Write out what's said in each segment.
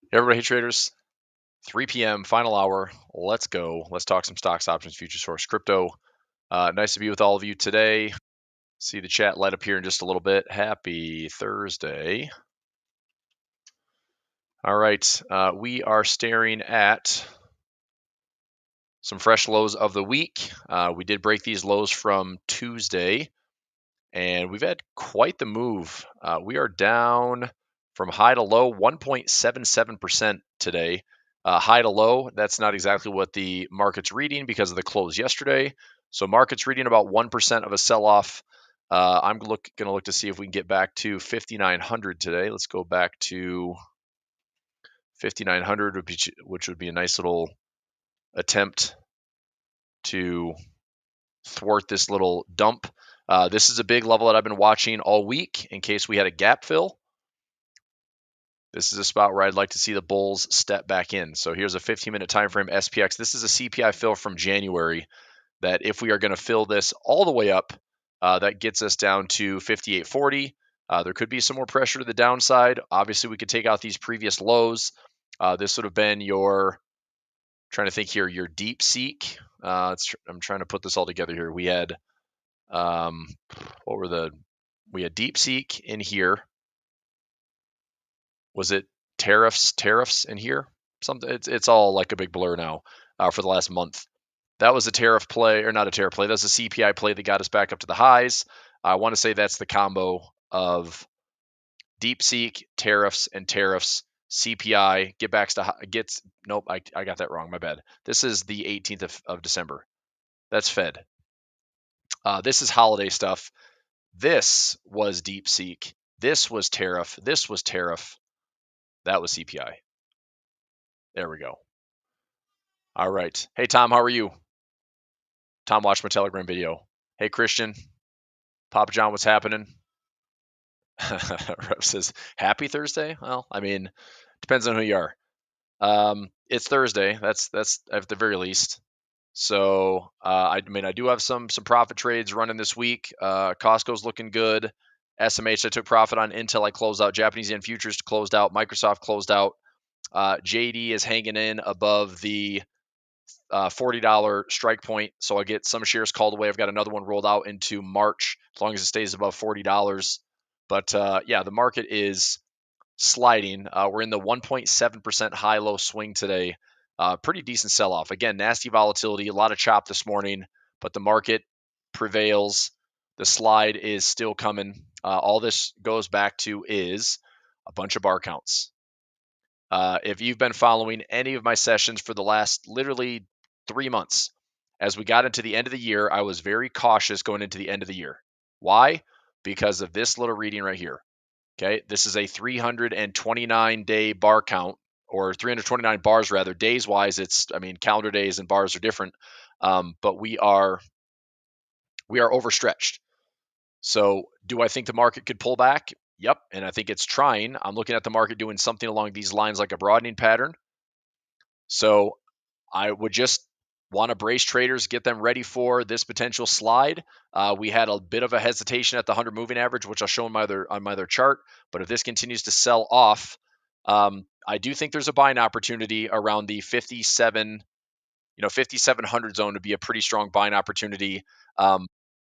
Hey everybody, hey traders, 3 p.m. final hour. Let's go. Let's talk some stocks, options, futures, forex, crypto. Nice to be with all of you today. See the chat light up here in just a little bit. Happy Thursday. All right, we are staring at some fresh lows of the week. We did break these lows from Tuesday, and we've had quite the move. We are down from high to low 1.77% today. High to low, that's not exactly what the market's reading because of the close yesterday. So market's reading about 1% of a sell-off. I'm going to look to see if we can get back to 5,900 today. Let's go back to 5,900, which would be a nice little attempt to thwart this little dump. This is a big level that I've been watching all week in case we had a gap fill. This is a spot where I'd like to see the bulls step back in. So here's a 15-minute time frame SPX. This is a CPI fill from January that if we are going to fill this all the way up, that gets us down to 58.40. There could be some more pressure to the downside. Obviously, we could take out these previous lows. This would have been your, trying to think here, your deep seek. I'm trying to put this all together here. We had, we had deep seek in here. Was it tariffs in here? Something. It's all like a big blur now for the last month. That was a tariff play, or not a tariff play. That was a CPI play that got us back up to the highs. I want to say that's the combo of DeepSeek, tariffs, and tariffs. CPI gets. Nope, I got that wrong. My bad. This is the 18th of December. That's Fed. This is holiday stuff. This was DeepSeek. This was tariff. This was tariff. That was CPI. There we go. All right. Hey, Tom, how are you? Tom watched my Telegram video. Hey, Christian. Papa John, what's happening? Rep says, happy Thursday? Well, I mean, depends on who you are. It's Thursday. That's at the very least. So, I mean, I do have some profit trades running this week. Costco's looking good. SMH, I took profit on Intel. I closed out. Japanese yen futures closed out. Microsoft closed out. JD is hanging in above the $40 strike point. So I get some shares called away. I've got another one rolled out into March as long as it stays above $40. But yeah, the market is sliding. We're in the 1.7% high-low swing today. Pretty decent sell-off. Again, nasty volatility, a lot of chop this morning, but the market prevails. The slide is still coming. All this goes back to is a bunch of bar counts. If you've been following any of my sessions for the last literally 3 months, as we got into the end of the year, I was very cautious going into the end of the year. Why? Because of this little reading right here. Okay, this is a 329-day bar count, or 329 bars rather. Days wise, calendar days and bars are different, but we are overstretched. So, do I think the market could pull back? Yep, and I think it's trying. I'm looking at the market doing something along these lines, like a broadening pattern. So, I would just want to brace traders, get them ready for this potential slide. We had a bit of a hesitation at the 100 moving average, which I'll show on my other chart. But if this continues to sell off, I do think there's a buying opportunity around the 5,700 zone to be a pretty strong buying opportunity.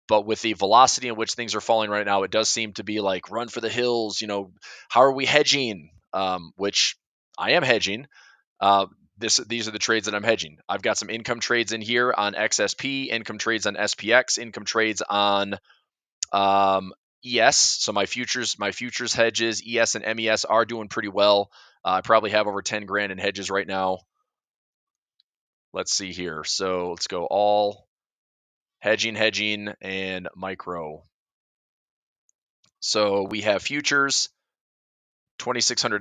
But with the velocity in which things are falling right now, it does seem to be like run for the hills. How are we hedging? Which I am hedging. These are the trades that I'm hedging. I've got some income trades in here on XSP, income trades on SPX, income trades on ES. So my futures hedges, ES and MES are doing pretty well. I probably have over 10 grand in hedges right now. Let's see here. So let's go all hedging, and micro. So we have futures, $2,600,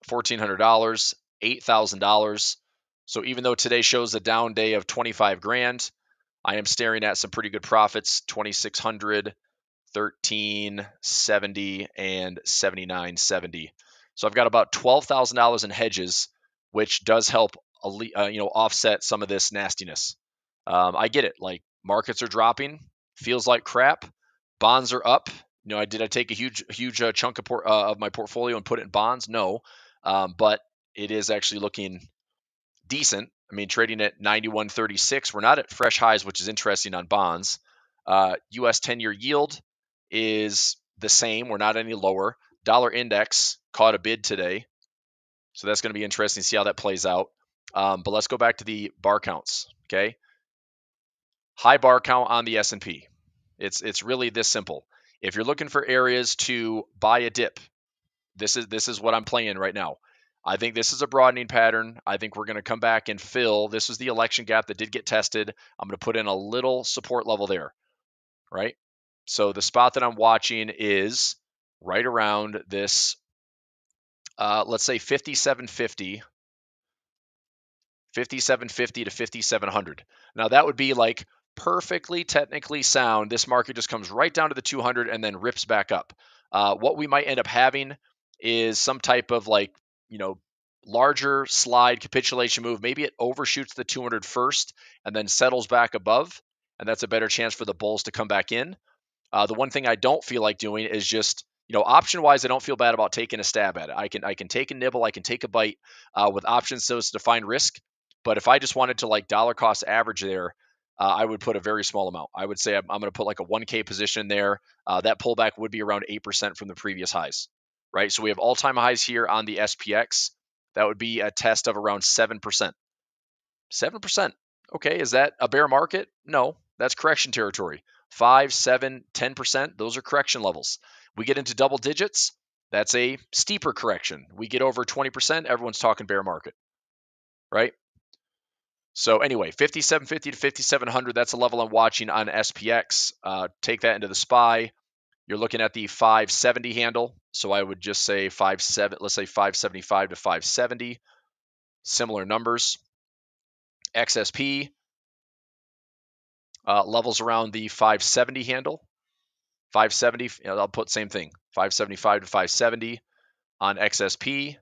$1,400, $8,000. So even though today shows a down day of 25 grand, I am staring at some pretty good profits, 2,600, 1370, and 7970. So I've got about $12,000 in hedges, which does help offset some of this nastiness. I get it. Like, markets are dropping, feels like crap. Bonds are up. Did I take a huge chunk of my portfolio and put it in bonds? No. But it is actually looking decent. I mean, trading at 91.36. We're not at fresh highs, which is interesting on bonds. US 10-year yield is the same. We're not any lower. Dollar index caught a bid today. So that's going to be interesting to see how that plays out. But let's go back to the bar counts. Okay. High bar count on the S&P. It's really this simple. If you're looking for areas to buy a dip, this is what I'm playing right now. I think this is a broadening pattern. I think we're going to come back and fill. This was the election gap that did get tested. I'm going to put in a little support level there, right? So the spot that I'm watching is right around this, let's say 5750 to 5700. Now that would be like perfectly technically sound. This market just comes right down to the 200 and then rips back up. What we might end up having is some type of like, larger slide capitulation move. Maybe it overshoots the 200 first and then settles back above. And that's a better chance for the bulls to come back in. The one thing I don't feel like doing is just, option wise, I don't feel bad about taking a stab at it. I can take a nibble, I can take a bite with options, so it's defined risk. But if I just wanted to like dollar cost average there, I would put a very small amount. I would say I'm going to put like a 1K position there. That pullback would be around 8% from the previous highs, right? So we have all-time highs here on the SPX. That would be a test of around 7%. 7%. Okay, is that a bear market? No, that's correction territory. 5, 7, 10%, those are correction levels. We get into double digits, that's a steeper correction. We get over 20%, everyone's talking bear market, right? So anyway, 5750 to 5700, that's a level I'm watching on SPX. Take that into the SPY. You're looking at the 570 handle. So I would just say let's say 575 to 570. Similar numbers. XSP levels around the 570 handle. 570, I'll put same thing. 575 to 570 on XSP.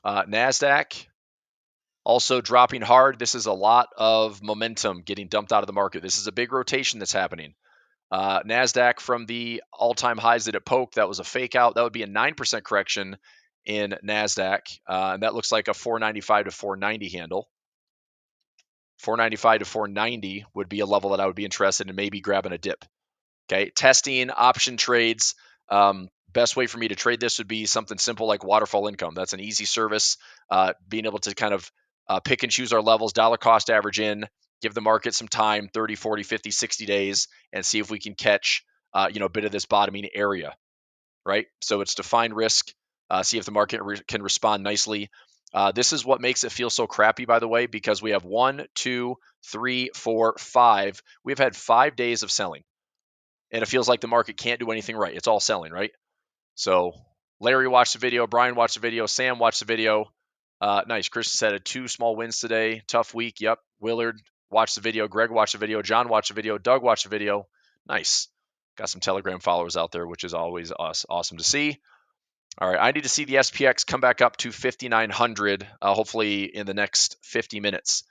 NASDAQ also dropping hard. This is a lot of momentum getting dumped out of the market. This is a big rotation that's happening. NASDAQ from the all-time highs that it poked, that was a fake out. That would be a 9% correction in NASDAQ. And that looks like a 495 to 490 handle. 495 to 490 would be a level that I would be interested in maybe grabbing a dip. Okay, testing option trades. Best way for me to trade this would be something simple like waterfall income. That's an easy service. Being able to kind of pick and choose our levels, dollar cost average in, give the market some time, 30, 40, 50, 60 days, and see if we can catch, a bit of this bottoming area, right? So it's defined risk. See if the market can respond nicely. This is what makes it feel so crappy, by the way, because we have 1, 2, 3, 4, 5. We've had 5 days of selling. And it feels like the market can't do anything right. It's all selling, right? So Larry watched the video, Brian watched the video, Sam watched the video. Nice. Chris said 2 small wins today. Tough week. Yep. Willard watched the video. Greg watched the video. John watched the video. Doug watched the video. Nice. Got some Telegram followers out there, which is always awesome to see. All right. I need to see the SPX come back up to 5,900, hopefully in the next 50 minutes.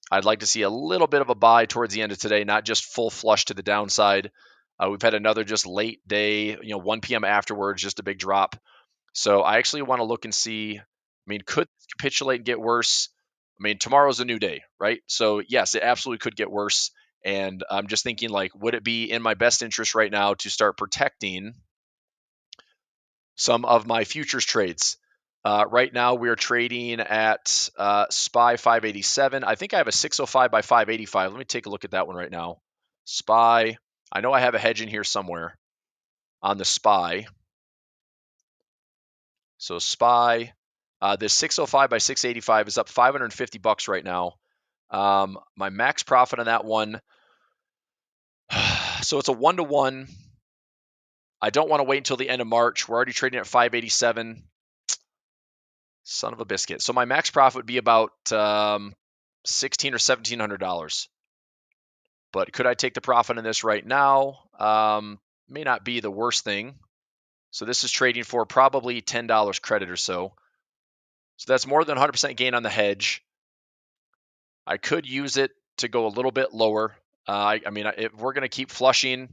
I'd like to see a little bit of a buy towards the end of today, not just full flush to the downside. We've had another just late day, 1 p.m. afterwards, just a big drop. So I actually want to look and see, could this capitulate and get worse? Tomorrow's a new day, right? So yes, it absolutely could get worse. And I'm just thinking like, would it be in my best interest right now to start protecting some of my futures trades? Right now we're trading at SPY 587. I think I have a 605 by 585. Let me take a look at that one right now. SPY. I know I have a hedge in here somewhere on the SPY. So SPY, this 605 by 685 is up $550 right now. My max profit on that one, so it's a 1-to-1. I don't want to wait until the end of March. We're already trading at 587. Son of a biscuit. So my max profit would be about $1,600 or $1,700. But could I take the profit in this right now? May not be the worst thing. So this is trading for probably $10 credit or so. So that's more than 100% gain on the hedge. I could use it to go a little bit lower. If we're going to keep flushing,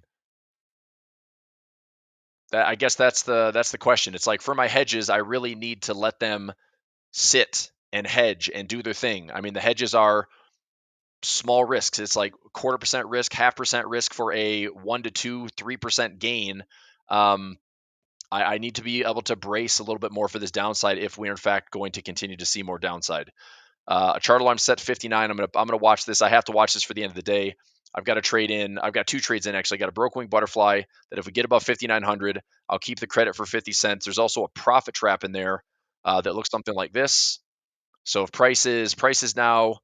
I guess that's the question. It's like for my hedges, I really need to let them sit and hedge and do their thing. I mean, the hedges are small risks. It's like 1/4% risk, 0.5% risk for a 1 to 2, 3% gain. Um, I need to be able to brace a little bit more for this downside if we're in fact going to continue to see more downside. A chart alarm set to 59. I'm gonna watch this. I have to watch this for the end of the day. I've got to trade in. I've got 2 trades in actually. I got a broke wing butterfly that if we get above 5,900, I'll keep the credit for 50 cents. There's also a profit trap in there that looks something like this. So if price is now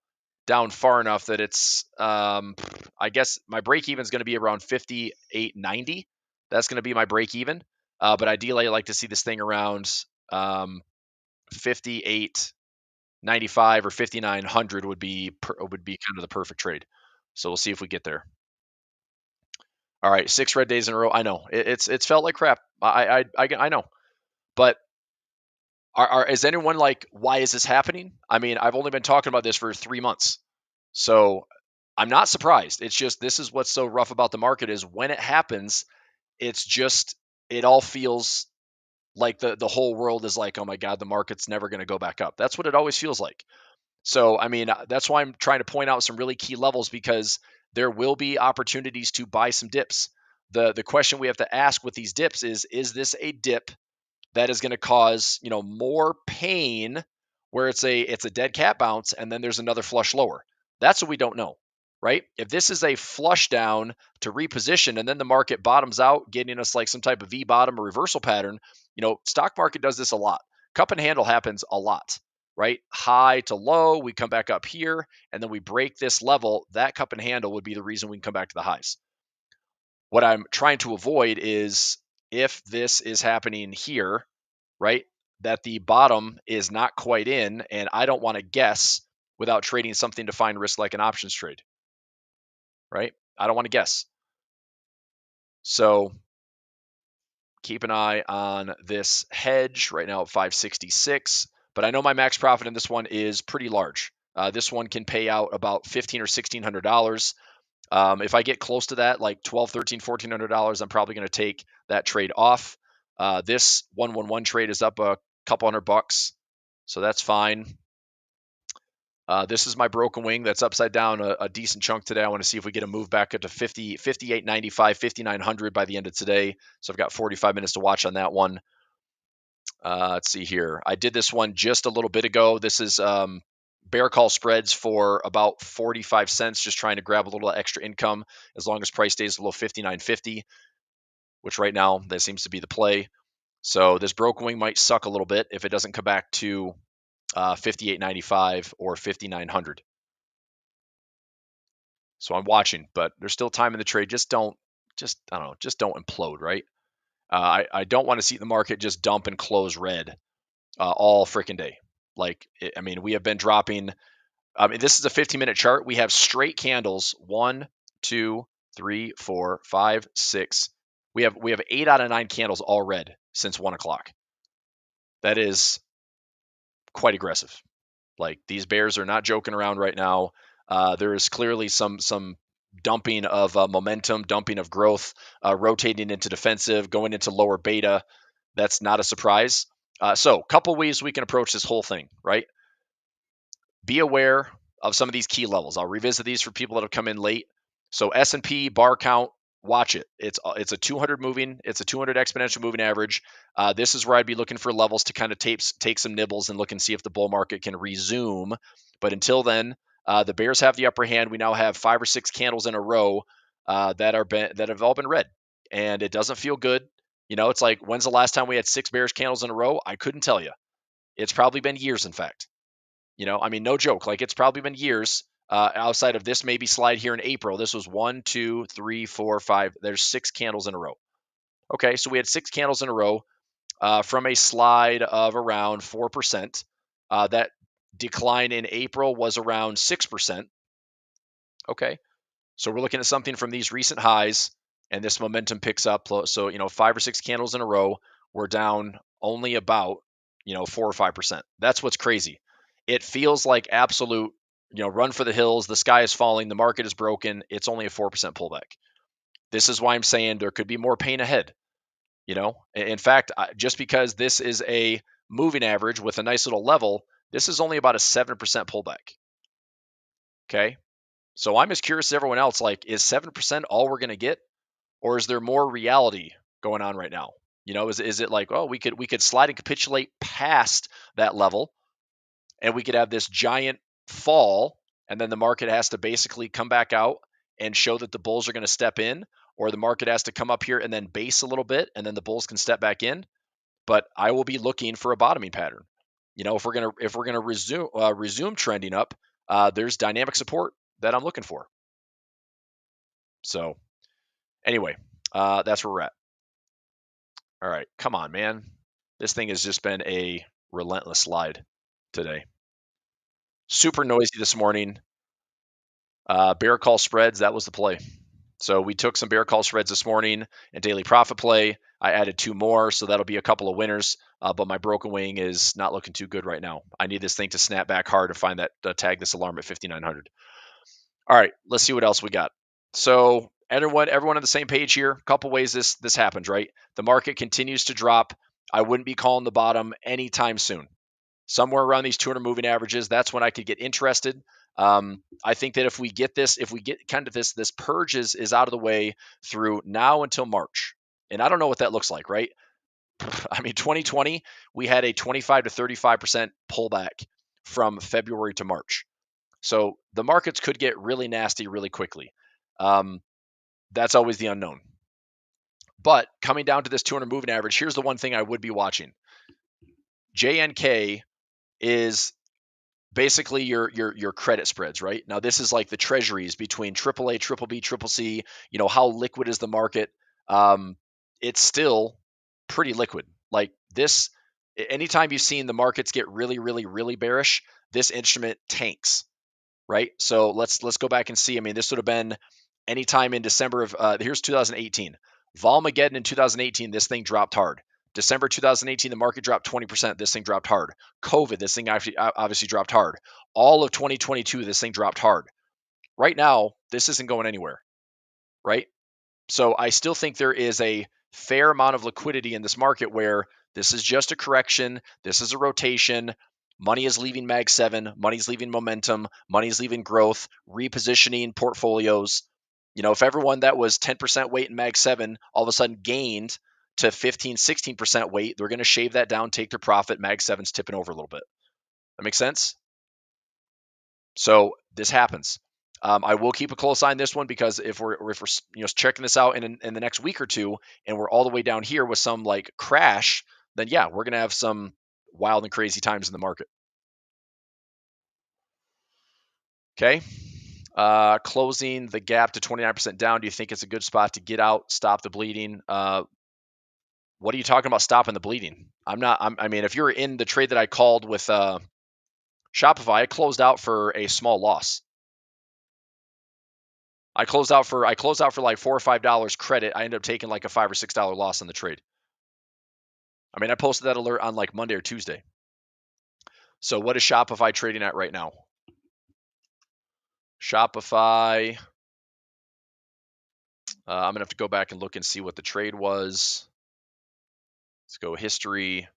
down far enough that it's I guess my break even is going to be around 58.90. That's going to be my break even. But ideally, I like to see this thing around 58.95 or 5,900 would be kind of the perfect trade. So we'll see if we get there. All right, 6 red days in a row. I know it's felt like crap. I know, but is anyone like, why is this happening? I mean, I've only been talking about this for 3 months, so I'm not surprised. It's just this is what's so rough about the market is when it happens, it's just it all feels like the whole world is like, oh my god, the market's never going to go back up. That's what it always feels like. So, I mean, that's why I'm trying to point out some really key levels because there will be opportunities to buy some dips. The question we have to ask with these dips is this a dip that is going to cause, more pain where it's a dead cat bounce and then there's another flush lower? That's what we don't know, right? If this is a flush down to reposition and then the market bottoms out, getting us like some type of V bottom or reversal pattern, stock market does this a lot. Cup and handle happens a lot, right? High to low, we come back up here and then we break this level. That cup and handle would be the reason we can come back to the highs. What I'm trying to avoid is if this is happening here, right, that the bottom is not quite in, and I don't want to guess without trading something to find risk like an options trade, right? I don't want to guess. So keep an eye on this hedge right now at 566, but I know my max profit in this one is pretty large. This one can pay out about $1,500 or $1,600. If I get close to that, like $1,200, $1,300, $1,400, I'm probably going to take that trade off. This 111 trade is up a couple $100, so that's fine. This is my broken wing that's upside down a decent chunk today. I want to see if we get a move back up to 50, 58.95, 5,900 by the end of today. So I've got 45 minutes to watch on that one. Let's see here. I did this one just a little bit ago. This is bear call spreads for about 45 cents, just trying to grab a little extra income as long as price stays below 59.50, which right now that seems to be the play. So this broken wing might suck a little bit if it doesn't come back to 58.95 or 5,900. So I'm watching, but there's still time in the trade. Just don't implode, right? I don't want to see the market just dump and close red all freaking day. I mean, we have been dropping. I mean, this is a 15-minute chart. We have straight candles. 1, 2, 3, 4, 5, 6. We have 8 out of 9 candles all red since 1 o'clock. That is quite aggressive. Like, these bears are not joking around right now. There is clearly some dumping of momentum, dumping of growth, rotating into defensive, going into lower beta. That's not a surprise. So, couple ways we can approach this whole thing, right? Be aware of some of these key levels. I'll revisit these for people that have come in late. So S&P bar count, watch it. It's a 200 moving. It's a 200 exponential moving average. This is where I'd be looking for levels to kind of take some nibbles and look and see if the bull market can resume. But until then, the bears have the upper hand. We now have 5 or 6 candles in a row that have all been red, and it doesn't feel good. It's like, when's the last time we had 6 bearish candles in a row? I couldn't tell you. It's probably been years, in fact. I mean, no joke. Like, it's probably been years outside of this maybe slide here in April. This was 1, 2, 3, 4, 5. There's 6 candles in a row. Okay, so we had 6 candles in a row from a slide of around 4%. That decline in April was around 6%. Okay, so we're looking at something from these recent highs, and this momentum picks up. So, 5 or 6 candles in a row, we're down only about, 4 or 5%. That's what's crazy. It feels like absolute, run for the hills. The sky is falling. The market is broken. It's only a 4% pullback. This is why I'm saying there could be more pain ahead. In fact, just because this is a moving average with a nice little level This is only about a 7% pullback. Okay. So I'm as curious as everyone else, like, is 7% all we're going to get? Or is there more reality going on right now? Is it like, oh, we could slide and capitulate past that level and we could have this giant fall, and then the market has to basically come back out and show that the bulls are going to step in, or the market has to come up here and then base a little bit and then the bulls can step back in. But I will be looking for a bottoming pattern. If we're gonna resume trending up, there's dynamic support that I'm looking for. So anyway, that's where we're at. All right, come on, man. This thing has just been a relentless slide today. Super noisy this morning. Bear call spreads, that was the play. So we took some bear call spreads this morning and daily profit play. I added 2 more, so that'll be a couple of winners. But my broken wing is not looking too good right now. I need this thing to snap back hard to find that tag this alarm at 5,900. All right, let's see what else we got. So everyone on the same page here. A couple ways this happens, right? The market continues to drop. I wouldn't be calling the bottom anytime soon. Somewhere around these 200 moving averages, that's when I could get interested. I think that if we get kind of this purge is out of the way through now until March, and I don't know what that looks like, right? I mean, 2020, we had a 25 to 35% pullback from February to March. So the markets could get really nasty really quickly. That's always the unknown. But coming down to this 200 moving average, here's the one thing I would be watching. JNK is basically your credit spreads, right? Now this is like the treasuries between AAA, triple B, triple C. How liquid is the market? It's still pretty liquid. Like this, anytime you've seen the markets get really, really, really bearish, this instrument tanks, right? So let's go back and see. I mean, this would have been anytime in December of here's 2018. Volmageddon in 2018, this thing dropped hard. December 2018, the market dropped 20%. This thing dropped hard. COVID, this thing actually obviously dropped hard. All of 2022, this thing dropped hard. Right now, this isn't going anywhere, right? So I still think there is a fair amount of liquidity in this market where this is just a correction. This is a rotation. Money is leaving Mag 7. Money's leaving momentum. Money's leaving growth, repositioning portfolios. If everyone that was 10% weight in Mag 7 all of a sudden gained to 15, 16% weight, they're going to shave that down, take their profit. Mag 7's tipping over a little bit. That makes sense? So this happens. I will keep a close eye on this one because if we're checking this out in the next week or two and we're all the way down here with some like crash, then yeah, we're gonna have some wild and crazy times in the market. Okay. Closing the gap to 29% down. Do you think it's a good spot to get out, stop the bleeding? What are you talking about stopping the bleeding? I mean, if you're in the trade that I called with Shopify, I closed out for a small loss. I closed out for like $4 or $5 credit. I ended up taking like a $5 or $6 loss on the trade. I mean, I posted that alert on like Monday or Tuesday. So what is Shopify trading at right now? Shopify. I'm gonna have to go back and look and see what the trade was. Let's go history.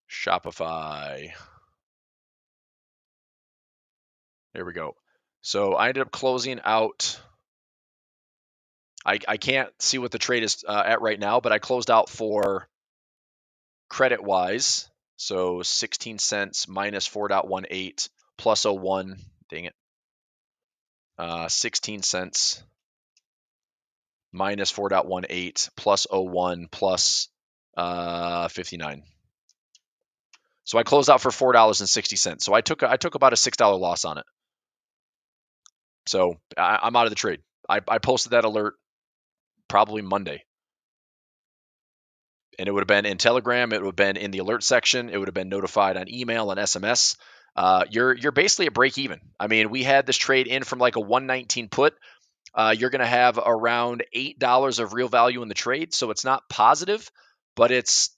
Shopify. There we go. So I ended up closing out. I can't see what the trade is at right now, but I closed out for credit wise. So 16 cents minus 4.18 plus 01. Dang it. 16 cents minus 4.18 plus 01 plus 59. So I closed out for $4.60. So I took about a $6 loss on it. So I'm out of the trade. I posted that alert probably Monday. And it would have been in Telegram. It would have been in the alert section. It would have been notified on email and SMS. You're basically at break even. I mean, we had this trade in from like a 119 put. You're going to have around $8 of real value in the trade. So it's not positive, but it's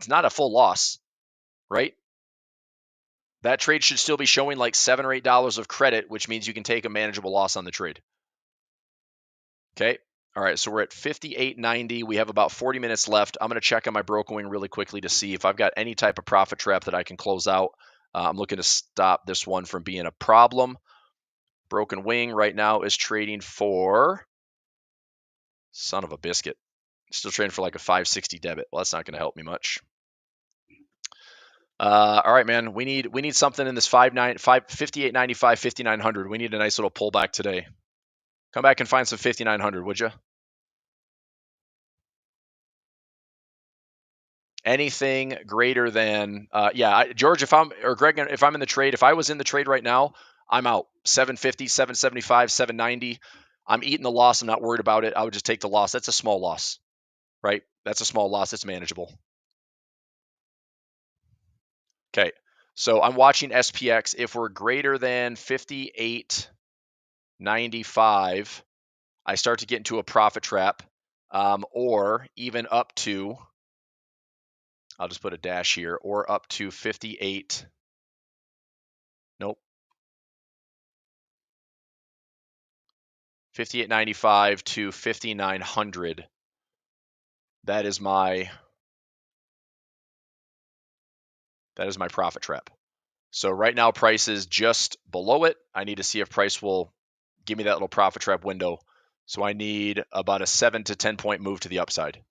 not a full loss, right? That trade should still be showing like $7 or $8 of credit, which means you can take a manageable loss on the trade. Okay. All right, so we're at 58.90. We have about 40 minutes left. I'm going to check on my broken wing really quickly to see if I've got any type of profit trap that I can close out. I'm looking to stop this one from being a problem. Broken wing right now is trading for, son of a biscuit, still trading for like a 560 debit. Well, that's not going to help me much. All right, man, we need something in this 58.95, 5900. We need a nice little pullback today. Come back and find some 5900, would you? Anything greater than George, if I'm in the trade, if I was in the trade right now, I'm out. 750, 775, 790. I'm eating the loss. I'm not worried about it. I would just take the loss. That's a small loss, right? That's a small loss. It's manageable. Okay. So I'm watching SPX. If we're greater than 58.95, I start to get into a profit trap, or even up to, I'll just put a dash here, or up to 58. Nope. 58.95 to 5900. That is my profit trap. So right now price is just below it. I need to see if price will give me that little profit trap window. So I need about a 7 to 10 point move to the upside.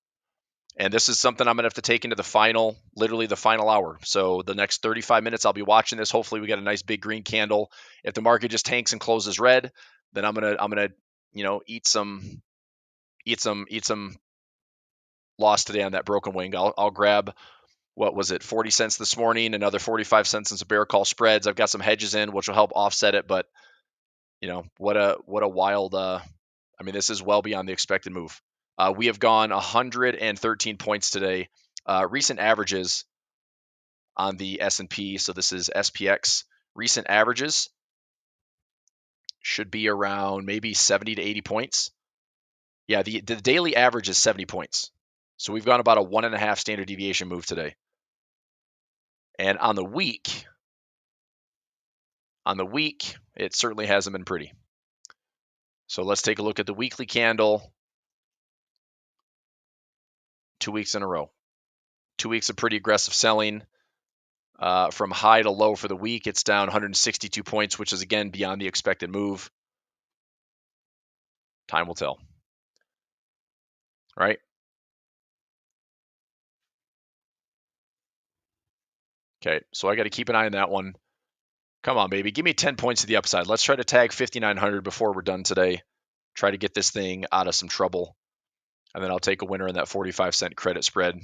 And this is something I'm going to have to take into literally the final hour. So the next 35 minutes, I'll be watching this. Hopefully we get a nice big green candle. If the market just tanks and closes red, then I'm going to, eat some loss today on that broken wing. I'll grab, what was it, 40 cents this morning, another 45 cents in some bear call spreads. I've got some hedges in, which will help offset it. But, what a wild, this is well beyond the expected move. We have gone 113 points today. Recent averages on the S&P, so this is SPX, recent averages should be around maybe 70 to 80 points. Yeah, the daily average is 70 points. So we've gone about a 1.5 standard deviation move today. And on the week, it certainly hasn't been pretty. So let's take a look at the weekly candle. 2 weeks in a row. 2 weeks of pretty aggressive selling. From high to low for the week, it's down 162 points, which is, again, beyond the expected move. Time will tell. Right? Okay, so I got to keep an eye on that one. Come on, baby. Give me 10 points to the upside. Let's try to tag 5,900 before we're done today. Try to get this thing out of some trouble. And then I'll take a winner in that 45-cent credit spread.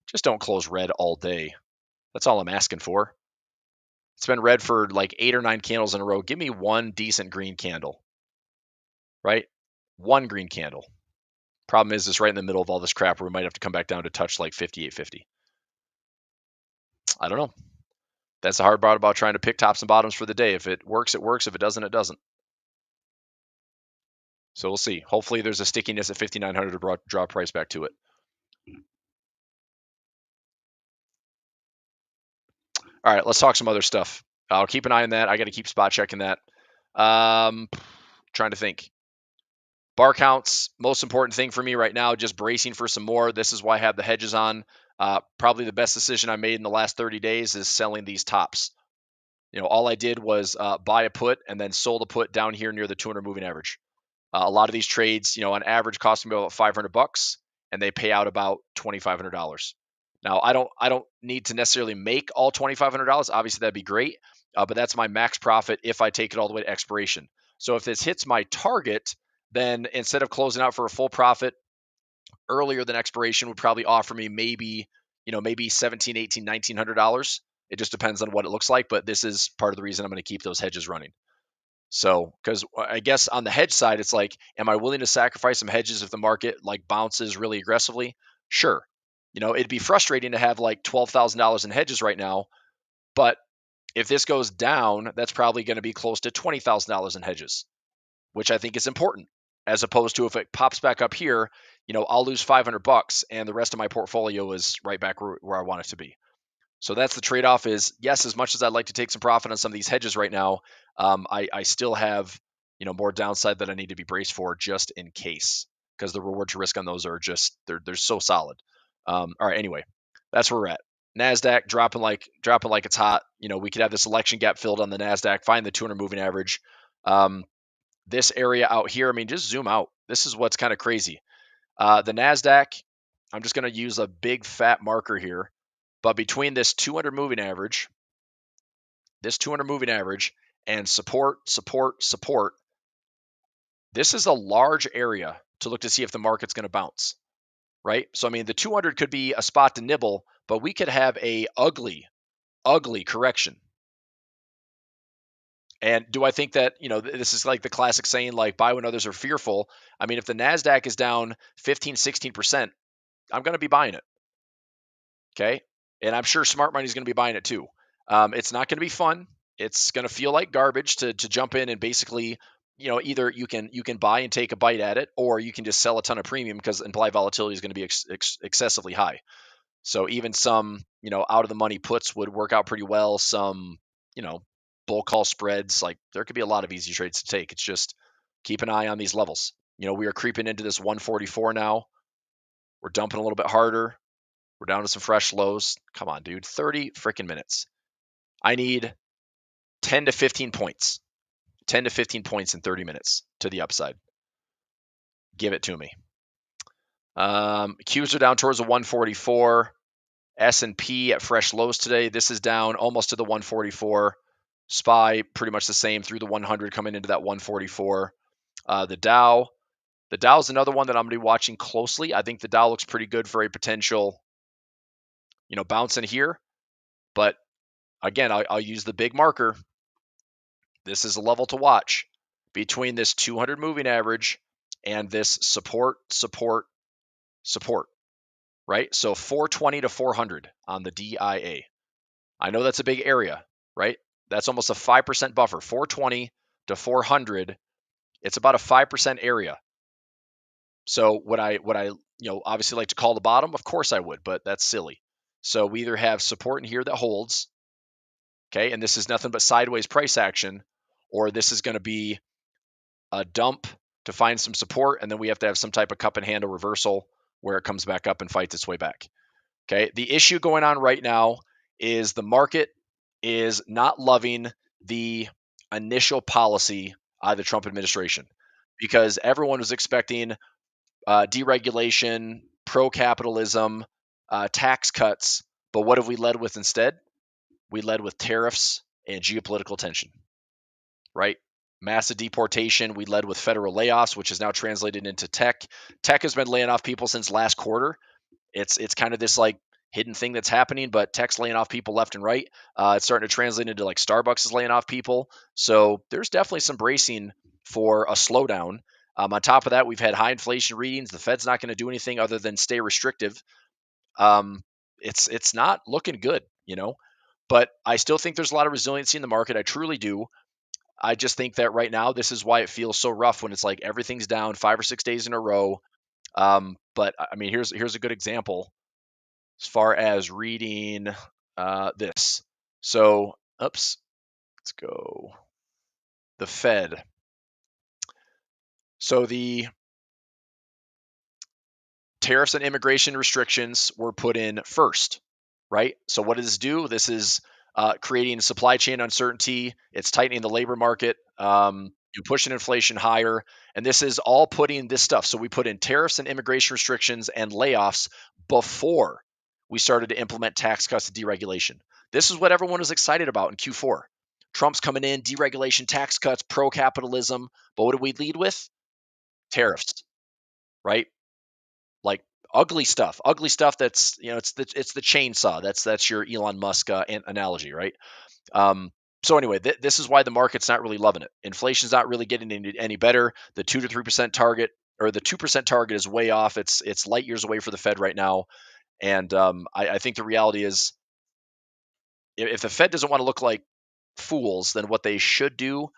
Just don't close red all day. That's all I'm asking for. It's been red for like 8 or 9 candles in a row. Give me one decent green candle, right? One green candle. Problem is, it's right in the middle of all this crap where we might have to come back down to touch like 58.50. I don't know. That's the hard part about trying to pick tops and bottoms for the day. If it works, it works. If it doesn't, it doesn't. So we'll see. Hopefully there's a stickiness at 5,900 to draw price back to it. All right, let's talk some other stuff. I'll keep an eye on that. I got to keep spot checking that. Trying to think. Bar counts, most important thing for me right now, just bracing for some more. This is why I have the hedges on. Probably the best decision I made in the last 30 days is selling these tops. All I did was buy a put and then sold a put down here near the 200 moving average. A lot of these trades, on average, cost me about $500, and they pay out about $2,500. Now, I don't need to necessarily make all $2,500. Obviously, that'd be great, but that's my max profit if I take it all the way to expiration. So if this hits my target, then instead of closing out for a full profit earlier than expiration, would probably offer me maybe $1,700, $1,800, $1,900. It just depends on what it looks like, but this is part of the reason I'm going to keep those hedges running. So, because I guess on the hedge side, it's like, am I willing to sacrifice some hedges if the market like bounces really aggressively? Sure. It'd be frustrating to have like $12,000 in hedges right now, but if this goes down, that's probably going to be close to $20,000 in hedges, which I think is important, as opposed to if it pops back up here, I'll lose $500 and the rest of my portfolio is right back where I want it to be. So that's the trade-off is, yes, as much as I'd like to take some profit on some of these hedges right now, I still have, more downside that I need to be braced for just in case. because the reward to risk on those are just they're so solid. All right, anyway, that's where we're at. Nasdaq dropping like it's hot. We could have this election gap filled on the Nasdaq. Find the 200 moving average. This area out here. I mean, just zoom out. This is what's kind of crazy. The Nasdaq. I'm just going to use a big fat marker here, but between this 200 moving average, and support, this is a large area to look to see if the market's going to bounce, right? So I mean, the 200 could be a spot to nibble, but we could have a ugly correction. And do I think that, this is like the classic saying, like, buy when others are fearful? I mean, if the Nasdaq is down 15, 16%, I'm going to be buying it. Okay. And I'm sure smart money is going to be buying it too. It's not going to be fun. It's going to feel like garbage to jump in and basically, either you can buy and take a bite at it, or you can just sell a ton of premium because implied volatility is going to be excessively high. So even some, out of the money puts would work out pretty well. Some, bull call spreads, like there could be a lot of easy trades to take. It's just keep an eye on these levels. We are creeping into this 144 now. We're dumping a little bit harder. We're down to some fresh lows. Come on, dude. 30 freaking minutes. I need 10 to 15 points. 10 to 15 points in 30 minutes to the upside. Give it to me. Qs are down towards the 144. S&P at fresh lows today. This is down almost to the 144. SPY pretty much the same through the 100 coming into that 144. The Dow is another one that I'm going to be watching closely. I think the Dow looks pretty good for a potential, bounce in here. But again, I'll use the big marker. This is a level to watch between this 200 moving average and this support, right? So 420 to 400 on the DIA. I know that's a big area, right? That's almost a 5% buffer. 420 to 400, it's about a 5% area. So would I obviously like to call the bottom? Of course I would, but that's silly. So we either have support in here that holds, okay, and this is nothing but sideways price action, or this is going to be a dump to find some support, and then we have to have some type of cup and handle reversal where it comes back up and fights its way back. Okay, the issue going on right now is the market is not loving the initial policy of the Trump administration, because everyone was expecting deregulation, pro-capitalism, tax cuts, but what have we led with instead? We led with tariffs and geopolitical tension, right? Massive deportation. We led with federal layoffs, which is now translated into tech. Tech has been laying off people since last quarter. It's kind of this like hidden thing that's happening, but tech's laying off people left and right. It's starting to translate into like Starbucks is laying off people. So there's definitely some bracing for a slowdown. On top of that, we've had high inflation readings. The Fed's not going to do anything other than stay restrictive. It's not looking good, but I still think there's a lot of resiliency in the market. I truly do. I just think that right now, this is why it feels so rough when it's like everything's down 5 or 6 days in a row. But I mean, here's a good example as far as reading this. So, let's go. The Fed. So the tariffs and immigration restrictions were put in first, right? So what does this do? This is creating supply chain uncertainty. It's tightening the labor market. You're pushing inflation higher. And this is all putting this stuff. So we put in tariffs and immigration restrictions and layoffs before we started to implement tax cuts and deregulation. This is what everyone was excited about in Q4. Trump's coming in, deregulation, tax cuts, pro-capitalism. But what do we lead with? Tariffs, right? Like ugly stuff that's it's the chainsaw. That's your Elon Musk analogy, right? So anyway, this is why the market's not really loving it. Inflation's not really getting any better. The 2 to 3% target, or the 2% target, is way off. It's light years away for the Fed right now. And I think the reality is, if the Fed doesn't want to look like fools, then what they should do,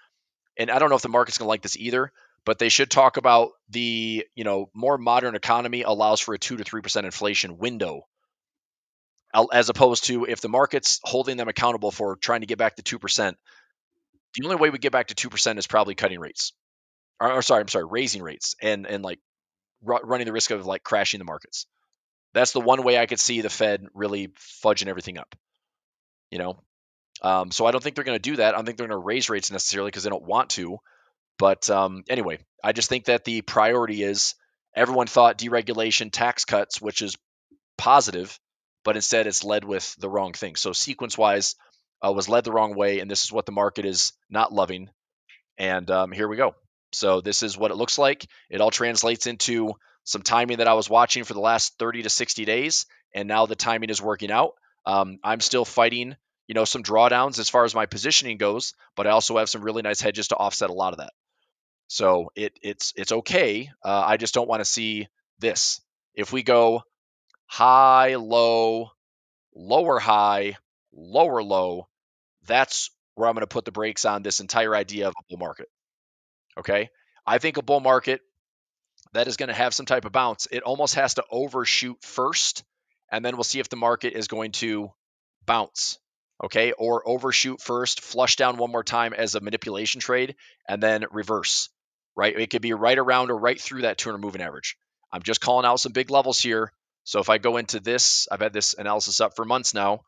and I don't know if the market's going to like this either, but they should talk about the more modern economy allows for a 2 to 3% inflation window, as opposed to if the market's holding them accountable for trying to get back to 2%. The only way we get back to 2% is probably cutting rates, or sorry, I'm sorry, raising rates, and like running the risk of like crashing the markets. That's the one way I could see the Fed really fudging everything up. You know, so I don't think they're going to do that. I don't think they're going to raise rates necessarily because they don't want to. But anyway, I just think that the priority is everyone thought deregulation, tax cuts, which is positive, but instead it's led with the wrong thing. So sequence-wise, was led the wrong way, and this is what the market is not loving. And here we go. So this is what it looks like. It all translates into some timing that I was watching for the last 30 to 60 days, and now the timing is working out. I'm still fighting, some drawdowns as far as my positioning goes, but I also have some really nice hedges to offset a lot of that. So it's okay. I just don't want to see this. If we go high, low, lower high, lower low, that's where I'm going to put the brakes on this entire idea of a bull market. Okay. I think a bull market that is going to have some type of bounce, it almost has to overshoot first, and then we'll see if the market is going to bounce. Okay. Or overshoot first, flush down one more time as a manipulation trade, and then reverse. Right. It could be right around or right through that 200 moving average. I'm just calling out some big levels here. So if I go into this, I've had this analysis up for months now,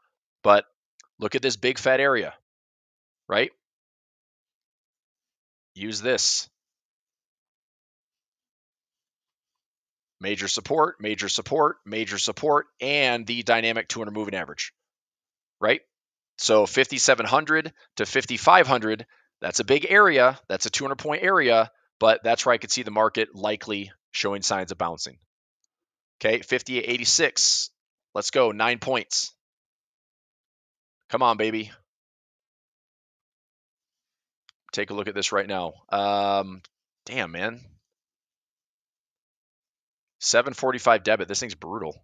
but look at this big fat area, right? Use this. Major support, major support, major support, and the dynamic 200 moving average, right? So 5,700 to 5,500, that's a big area. That's a 200-point area, but that's where I could see the market likely showing signs of bouncing. Okay, 58.86. Let's go, 9 points. Come on, baby. Take a look at this right now. Damn, man. 745 debit. This thing's brutal.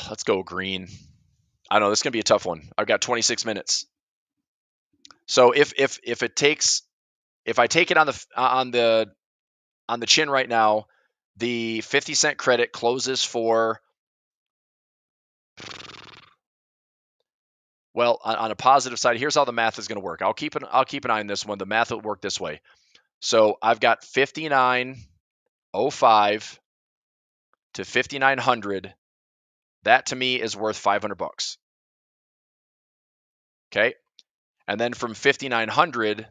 Let's go green. I don't know. This is gonna be a tough one. I've got 26 minutes. So if I take it on the chin right now, the 50-cent credit closes for, well, on a positive side. Here's how the math is going to work. I'll keep an eye on this one. The math will work this way. So I've got 59.05 to 5,900. That to me is worth $500. Okay, and then from 5,900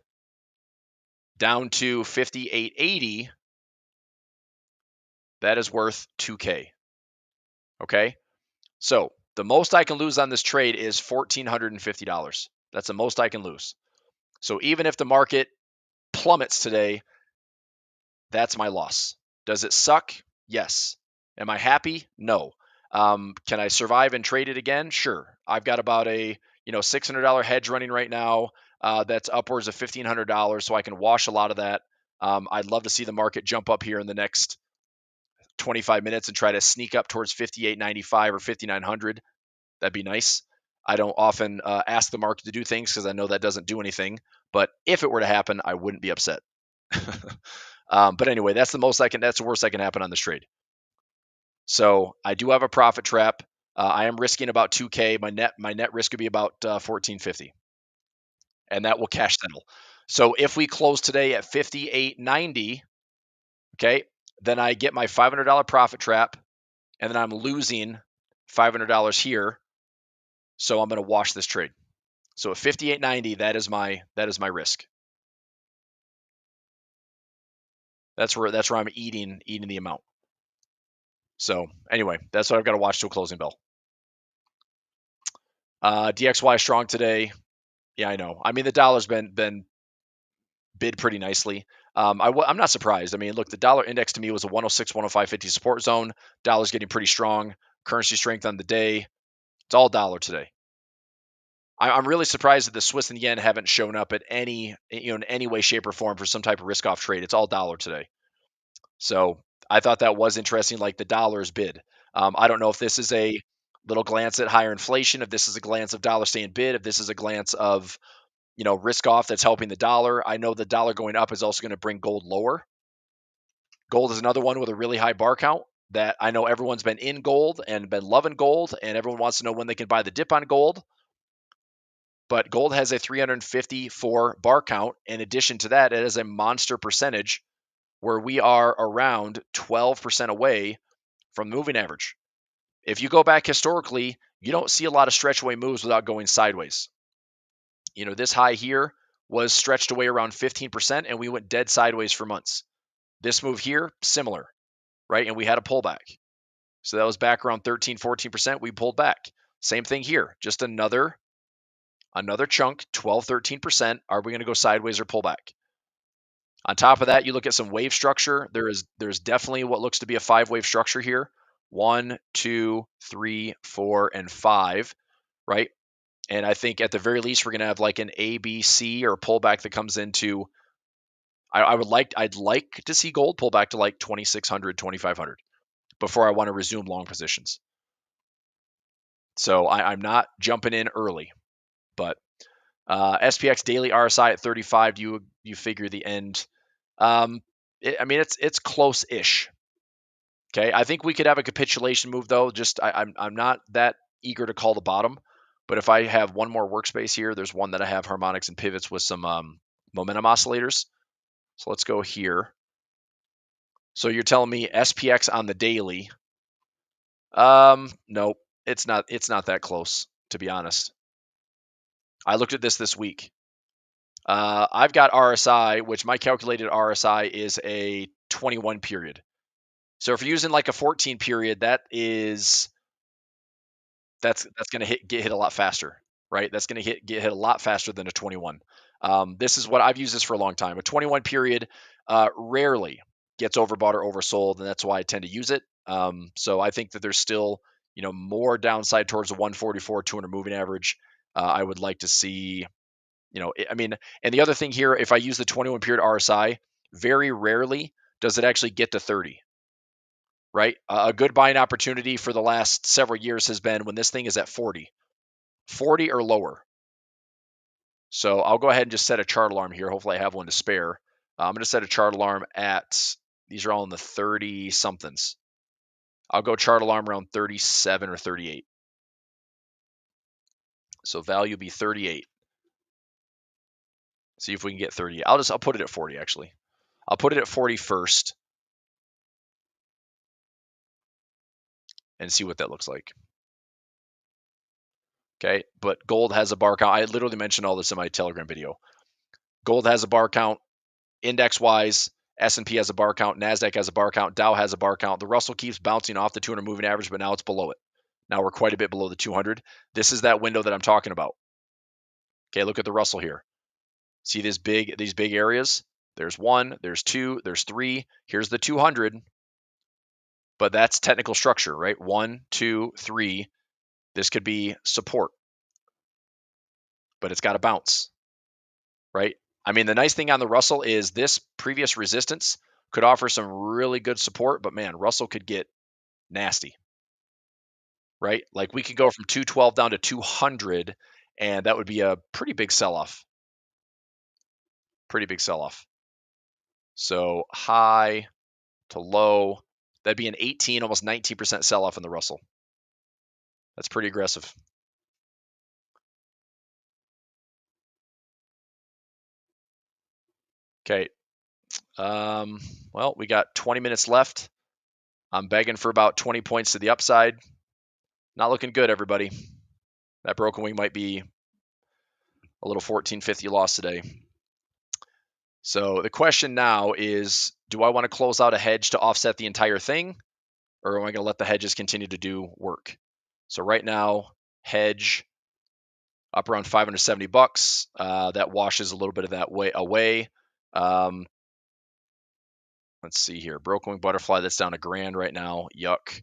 down to 58.80, that is worth $2K. Okay, so the most I can lose on this trade is $1,450. That's the most I can lose. So even if the market plummets today, that's my loss. Does it suck? Yes. Am I happy? No. Can I survive and trade it again? Sure. I've got about a $600 hedge running right now. That's upwards of $1,500, so I can wash a lot of that. I'd love to see the market jump up here in the next 25 minutes and try to sneak up towards 58.95 or 5,900. That'd be nice. I don't often ask the market to do things because I know that doesn't do anything. But if it were to happen, I wouldn't be upset. But anyway, that's the worst that can happen on this trade. So I do have a profit trap. I am risking about 2K. My net risk would be about 1450, and that will cash settle. So if we close today at 58.90, okay, then I get my $500 profit trap, and then I'm losing $500 here. So I'm going to wash this trade. So at 58.90, that is my risk. That's where I'm eating the amount. So anyway, that's what I've got to watch till closing bell. DXY strong today. Yeah, I know. I mean, the dollar's been bid pretty nicely. I'm not surprised. I mean, look, the dollar index to me was a 106, 105.50 support zone. Dollar's getting pretty strong. Currency strength on the day. It's all dollar today. I'm really surprised that the Swiss and yen haven't shown up at in any way, shape, or form for some type of risk-off trade. It's all dollar today. So I thought that was interesting, like the dollar's bid. I don't know if this is a little glance at higher inflation, if this is a glance of dollar staying bid, if this is a glance of risk off that's helping the dollar. I know the dollar going up is also going to bring gold lower. Gold is another one with a really high bar count that I know everyone's been in gold and been loving gold, and everyone wants to know when they can buy the dip on gold. But gold has a 354 bar count. In addition to that, it has a monster percentage where we are around 12% away from the moving average. If you go back historically, you don't see a lot of stretch away moves without going sideways. This high here was stretched away around 15%, and we went dead sideways for months. This move here, similar, right? And we had a pullback. So that was back around 13, 14%. We pulled back. Same thing here, just another chunk, 12, 13%. Are we going to go sideways or pull back? On top of that, you look at some wave structure. There's definitely what looks to be a 5-wave structure here. 1, 2, 3, 4, and 5, right? And I think at the very least, we're going to have like an A, B, C or pullback that comes into. I'd like to see gold pull back to like 2,600, 2,500 before I want to resume long positions. So I'm not jumping in early, but SPX daily RSI at 35. You figure the end. It's close-ish. Okay, I think we could have a capitulation move though. Just I'm not that eager to call the bottom, but if I have one more workspace here, there's one that I have harmonics and pivots with some momentum oscillators. So let's go here. So you're telling me SPX on the daily? Nope, it's not that close, to be honest. I looked at this week. I've got RSI, which my calculated RSI is a 21 period. So if you're using like a 14 period, that's going to get hit a lot faster, right? That's going to get hit a lot faster than a 21. This is what I've used this for a long time. A 21 period rarely gets overbought or oversold, and that's why I tend to use it. So I think that there's still more downside towards the 144 200 moving average. I would like to see, and the other thing here, if I use the 21 period RSI, very rarely does it actually get to 30. Right? A good buying opportunity for the last several years has been when this thing is at 40 or lower. So I'll go ahead and just set a chart alarm here. Hopefully I have one to spare. I'm going to set a chart alarm at, these are all in the 30 somethings. I'll go chart alarm around 37 or 38. So value be 38. See if we can get 30. I'll put it at 40 actually. I'll put it at 40 first and see what that looks like. Okay, but gold has a bar count. I literally mentioned all this in my Telegram video. Gold has a bar count, index-wise. S&P has a bar count. NASDAQ has a bar count. Dow has a bar count. The Russell keeps bouncing off the 200 moving average, but now it's below it. Now we're quite a bit below the 200. This is that window that I'm talking about. Okay, look at the Russell here. See these big areas? There's 1, there's 2, there's 3. Here's the 200. But that's technical structure, right? 1, 2, 3. This could be support. But it's got to bounce, right? I mean, the nice thing on the Russell is this previous resistance could offer some really good support, but man, Russell could get nasty, right? Like we could go from 212 down to 200, and that would be a pretty big sell-off. Pretty big sell-off. So high to low, that'd be an 18, almost 19% sell-off in the Russell. That's pretty aggressive. Okay. Well, we got 20 minutes left. I'm begging for about 20 points to the upside. Not looking good, everybody. That broken wing might be a little 1450 loss today. So the question now is, do I want to close out a hedge to offset the entire thing, or am I going to let the hedges continue to do work? So right now, hedge up around $570. That washes a little bit of that way away. Let's see here. Broken wing butterfly, that's down $1,000 right now. Yuck.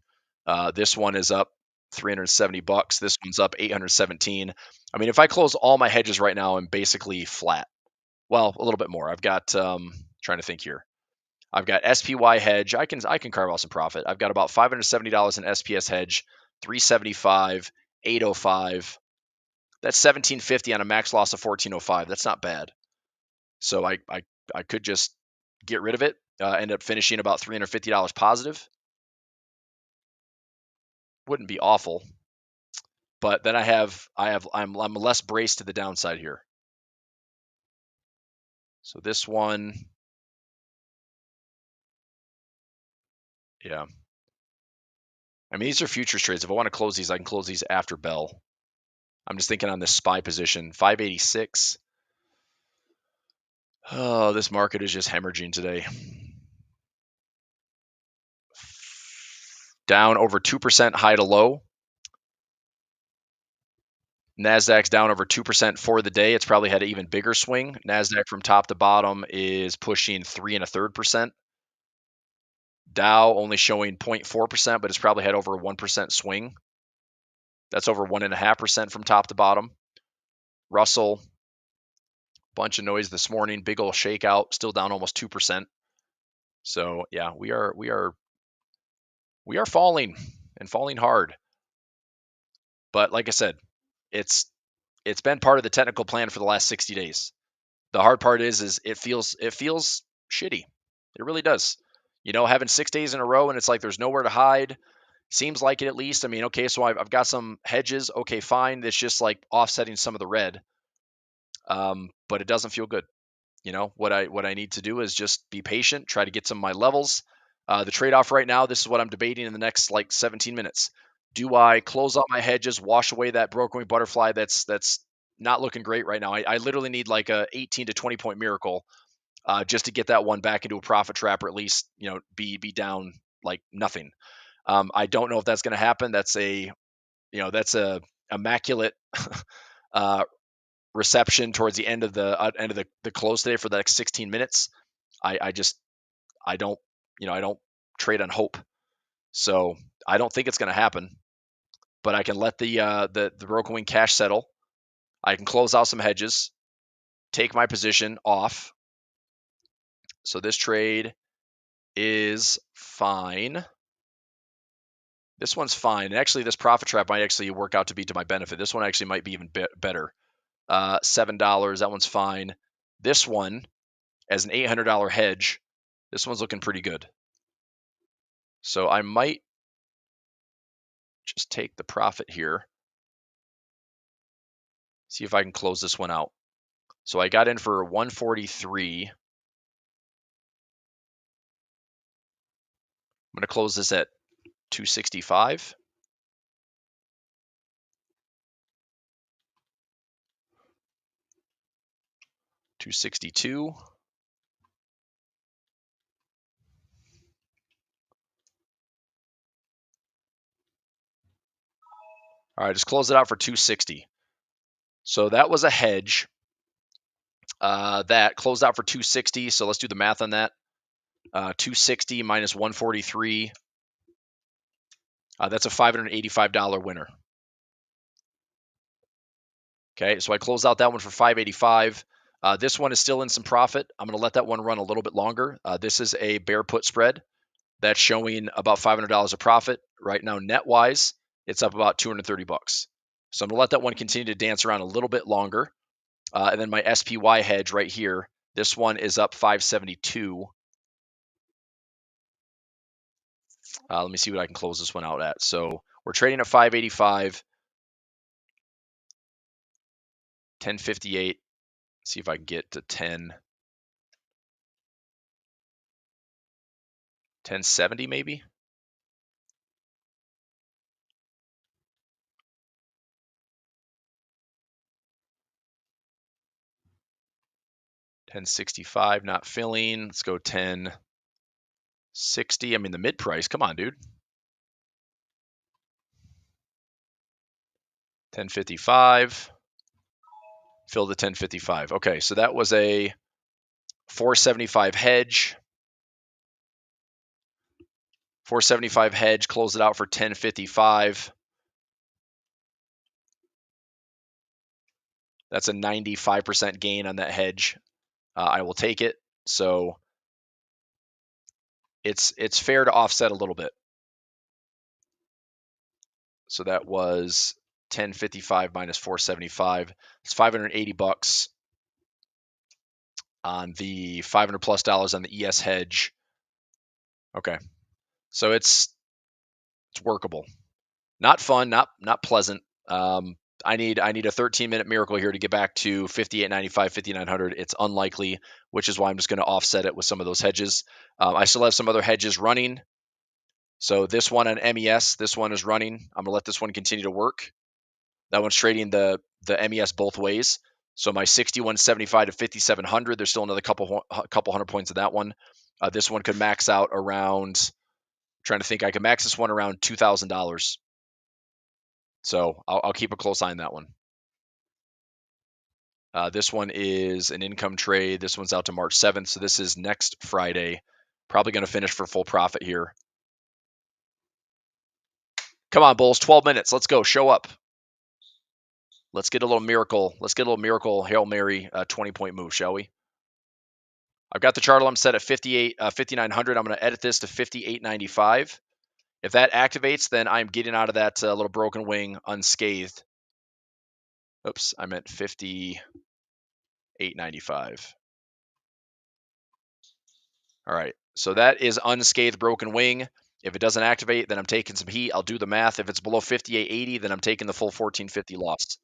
This one is up $370. This one's up 817. I mean, if I close all my hedges right now, I'm basically flat. Well, a little bit more. I've got trying to think here. I've got SPY hedge. I can carve out some profit. I've got about $570 in SPS hedge, 375, 805. That's 1750 on a max loss of 1405. That's not bad. So I could just get rid of it. End up finishing about $350 positive. Wouldn't be awful. but then I'm less braced to the downside here. So this one, yeah. I mean, these are futures trades. If I want to close these, I can close these after bell. I'm just thinking on this SPY position, 586. Oh, this market is just hemorrhaging today. Down over 2% high to low. NASDAQ's down over 2% for the day. It's probably had an even bigger swing. NASDAQ from top to bottom is pushing 3.33%. Dow only showing 0.4%, but it's probably had over a 1% swing. That's over 1.5% from top to bottom. Russell, bunch of noise this morning, big old shakeout, still down almost 2%. So yeah, we are falling and falling hard. But like I said, it's been part of the technical plan for the last 60 days. The hard part is it feels shitty. It really does. You know, having 6 days in a row and it's like there's nowhere to hide. Seems like it at least. I mean, okay, so I've got some hedges. Okay, fine. It's just like offsetting some of the red. But it doesn't feel good. You know, what I need to do is just be patient, try to get some of my levels. The trade-off right now, this is what I'm debating in the next like 17 minutes. Do I close out my hedges, wash away that broken wing butterfly that's not looking great right now? I literally need like a 18 to 20 point miracle just to get that one back into a profit trap, or at least, you know, be down like nothing. I don't know if that's going to happen. That's a immaculate reception towards the end of the close today for the next 16 minutes. I don't trade on hope, so I don't think it's going to happen. But I can let the broken wing cash settle. I can close out some hedges, take my position off. So this trade is fine. This one's fine. And actually, this profit trap might actually work out to be to my benefit. This one actually might be even better. $7. That one's fine. This one, as an $800 hedge, this one's looking pretty good. So I might just take the profit here. See if I can close this one out. So I got in for 143. I'm going to close this at 265. $262. All right, just close it out for 260. So that was a hedge. That closed out for 260. So let's do the math on that. 260 minus 143. That's a $585 winner. Okay, so I closed out that one for $585. This one is still in some profit. I'm going to let that one run a little bit longer. This is a bear put spread that's showing about $500 of profit right now. Net wise, it's up about $230. So I'm going to let that one continue to dance around a little bit longer. And then my SPY hedge right here, this one is up 572. Let me see what I can close this one out at. So we're trading at 585, 1058. See if I can get to 1070 maybe. $1065 not filling. Let's go 1060. I mean, the mid price. Come on, dude. 1055. Fill the 1055. Okay, so that was a 475 hedge. 475 hedge. Close it out for 1055. That's a 95% gain on that hedge. I will take it. So it's fair to offset a little bit. So that was 1055 minus 475. It's $580 on the $500 plus on the ES hedge. Okay, so it's workable. Not fun, not pleasant, I need a 13-minute miracle here to get back to 58.95, 5900. It's unlikely, which is why I'm just going to offset it with some of those hedges. I still have some other hedges running. So this one on MES, this one is running. I'm gonna let this one continue to work. That one's trading the MES both ways. So my 61.75 to 5700. There's still another couple hundred points of that one. This one could max out around. Trying to think, I could max this one around $2,000. So I'll keep a close eye on that one. This one is an income trade. This one's out to March 7th. So this is next Friday. Probably going to finish for full profit here. Come on, Bulls. 12 minutes. Let's go. Show up. Let's get a little miracle. Let's get a little miracle Hail Mary 20-point move, shall we? I've got the chart alarm set at 5,900. I'm going to edit this to 58.95. If that activates, then I'm getting out of that little broken wing unscathed. Oops, I meant 58.95. All right, so that is unscathed broken wing. If it doesn't activate, then I'm taking some heat. I'll do the math. If it's below 58.80, then I'm taking the full 1450 loss.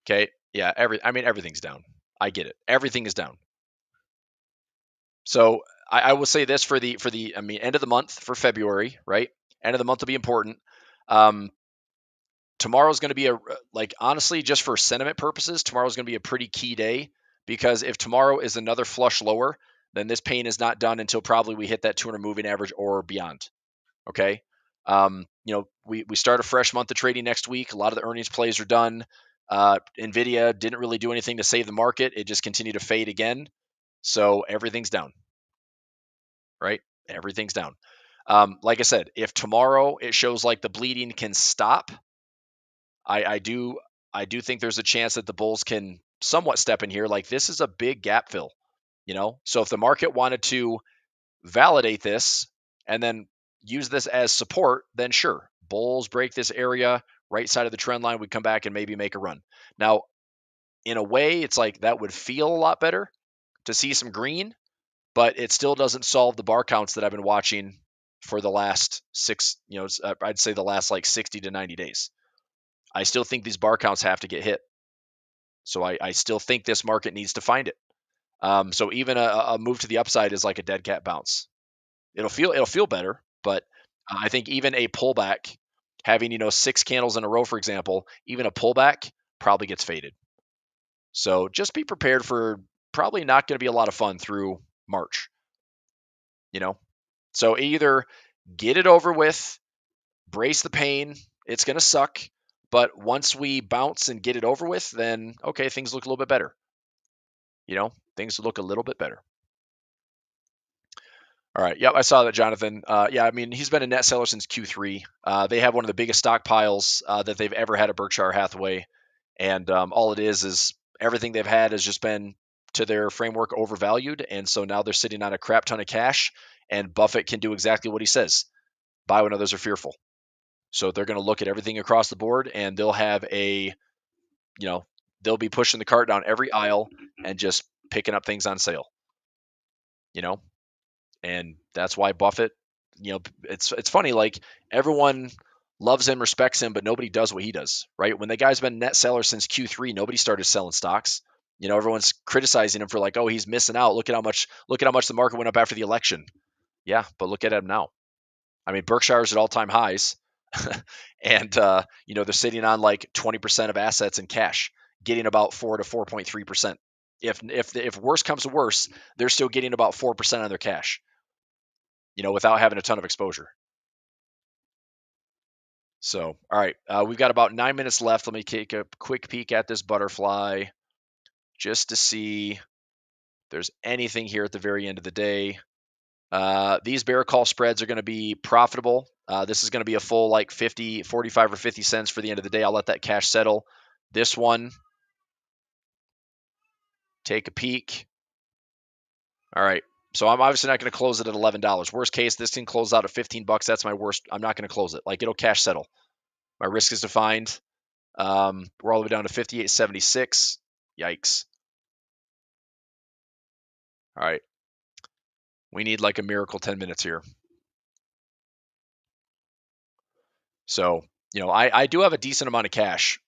Okay, yeah, everything's down. I get it. Everything is down. So I will say this for the end of the month for February, right? End of the month will be important. Tomorrow's going to be honestly, just for sentiment purposes, tomorrow's going to be a pretty key day, because if tomorrow is another flush lower, then this pain is not done until probably we hit that 200 moving average or beyond. Okay. We start a fresh month of trading next week. A lot of the earnings plays are done. Nvidia didn't really do anything to save the market. It just continued to fade again. So everything's down, right? Everything's down. Like I said, if tomorrow it shows like the bleeding can stop, I do think there's a chance that the bulls can somewhat step in here. Like, this is a big gap fill, So if the market wanted to validate this and then use this as support, then sure, bulls break this area, right side of the trend line, we come back and maybe make a run. Now, in a way, it's like that would feel a lot better to see some green, but it still doesn't solve the bar counts that I've been watching for the last I'd say the last like 60 to 90 days. I still think these bar counts have to get hit. So I still think this market needs to find it. So even a move to the upside is like a dead cat bounce. It'll feel better, but I think even a pullback, having 6 candles in a row, for example, even a pullback probably gets faded. So just be prepared for probably not going to be a lot of fun through March. So either get it over with, brace the pain. It's going to suck, but once we bounce and get it over with, then okay, things look a little bit better. Things look a little bit better. All right. Yep, I saw that, Jonathan. Yeah, he's been a net seller since Q3. They have one of the biggest stockpiles that they've ever had at Berkshire Hathaway, and all it is everything they've had has just been, to their framework, overvalued, and so now they're sitting on a crap ton of cash. And Buffett can do exactly what he says: buy when others are fearful. So they're going to look at everything across the board, and they'll have they'll be pushing the cart down every aisle and just picking up things on sale. And that's why Buffett, it's funny, like, everyone loves him, respects him, but nobody does what he does, right? When the guy's been net seller since Q3, nobody started selling stocks. Everyone's criticizing him for like, oh, he's missing out. Look at how much the market went up after the election. Yeah, but look at him now. Berkshire's at all-time highs, and they're sitting on like 20% of assets in cash, getting about 4 to 4.3%. If worse comes to worse, they're still getting about 4% on their cash, without having a ton of exposure. So, all right, we've got about 9 minutes left. Let me take a quick peek at this butterfly just to see if there's anything here at the very end of the day. These bear call spreads are going to be profitable. This is going to be a full like 45 or 50 cents for the end of the day. I'll let that cash settle. This one, take a peek. All right. So I'm obviously not going to close it at $11. Worst case, this can close out at $15. That's my worst. I'm not going to close it. Like, it'll cash settle. My risk is defined. We're all the way down to 58.76. Yikes. All right. We need like a miracle 10 minutes here. So, I do have a decent amount of cash.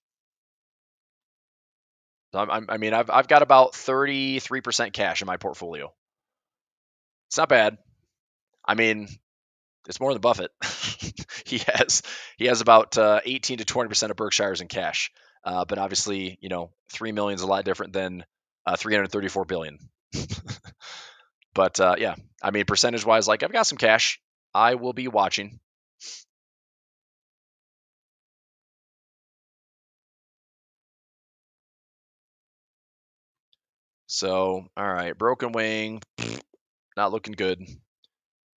I mean, I've got about 33% cash in my portfolio. It's not bad. I mean, it's more than Buffett. he has he has about 18 to 20% of Berkshire's in cash. But obviously, 3 million is a lot different than 334 billion. But yeah, I mean, percentage wise, like I've got some cash. I will be watching. So, all right, broken wing, not looking good.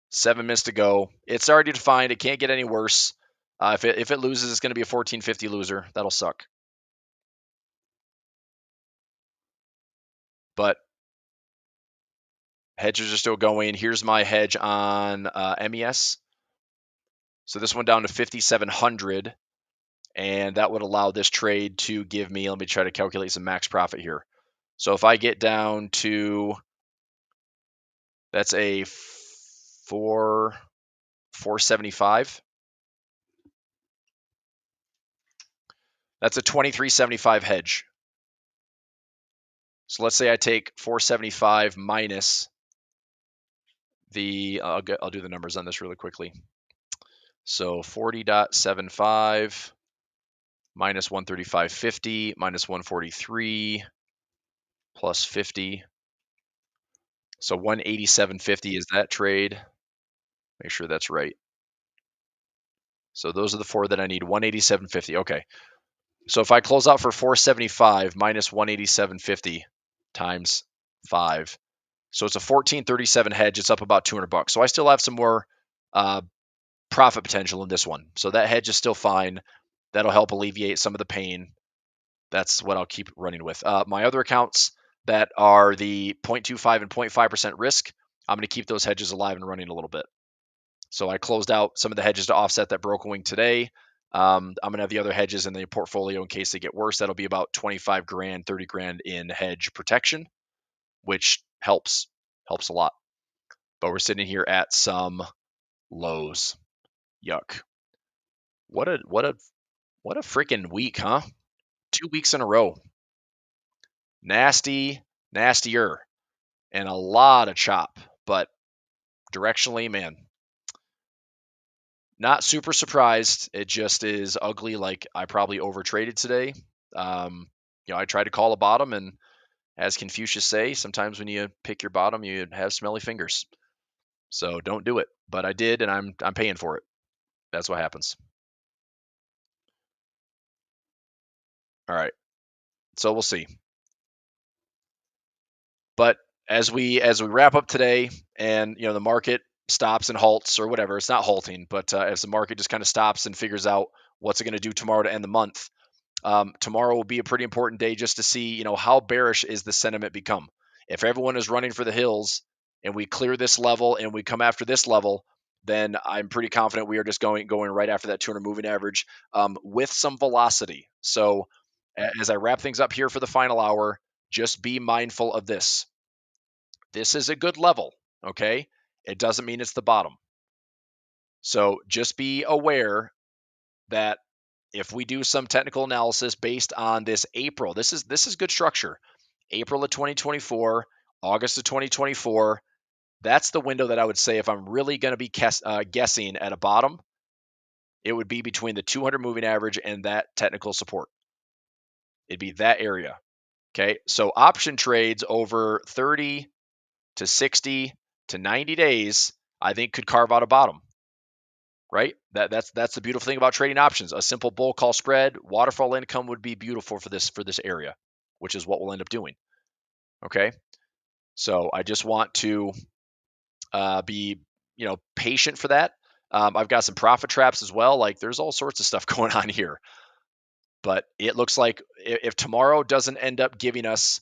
7 minutes to go. It's already defined. It can't get any worse. If it loses, it's going to be a 1450 loser. That'll suck. But hedges are still going. Here's my hedge on MES. So this one down to 5,700, and that would allow this trade to give me. Let me try to calculate some max profit here. So if I get down to, that's a 475. That's a 2375 hedge. So let's say I take 475 minus I'll do the numbers on this really quickly. So 40.75 minus 135.50 minus 143 plus 50. So 187.50 is that trade. Make sure that's right. So those are the four that I need. 187.50. Okay. So if I close out for 475 minus 187.50 times 5. So it's a 1437 hedge. It's up about $200. So I still have some more profit potential in this one. So that hedge is still fine. That'll help alleviate some of the pain. That's what I'll keep running with. My other accounts that are the 0.25 and 0.5% risk, I'm going to keep those hedges alive and running a little bit. So I closed out some of the hedges to offset that broken wing today. I'm going to have the other hedges in the portfolio in case they get worse. That'll be about 25 grand, 30 grand in hedge protection, which helps a lot. But we're sitting here at some lows. Yuck. What a freaking week, huh? 2 weeks in a row. Nasty, nastier, and a lot of chop. But directionally, man, not super surprised. It just is ugly. Like I probably overtraded today. I tried to call a bottom, and as Confucius say, sometimes when you pick your bottom, you have smelly fingers. So don't do it. But I did, and I'm paying for it. That's what happens. All right. So we'll see. But as we wrap up today, and the market stops and halts or whatever, it's not halting, but as the market just kind of stops and figures out what's it going to do tomorrow to end the month, tomorrow will be a pretty important day just to see how bearish is the sentiment become. If everyone is running for the hills and we clear this level and we come after this level, then I'm pretty confident we are just going right after that 200 moving average with some velocity. So as I wrap things up here for the final hour, just be mindful of this. This is a good level, okay? It doesn't mean it's the bottom. So just be aware that if we do some technical analysis based on this April, this is good structure. April of 2024, August of 2024, that's the window that I would say if I'm really going to be guessing at a bottom, it would be between the 200 moving average and that technical support. It'd be that area. Okay, so option trades over 30 to 60 to 90 days, I think could carve out a bottom. Right? That's the beautiful thing about trading options. A simple bull call spread, waterfall income would be beautiful for this area, which is what we'll end up doing. Okay, so I just want to be patient for that. I've got some profit traps as well. Like there's all sorts of stuff going on here, but it looks like if tomorrow doesn't end up giving us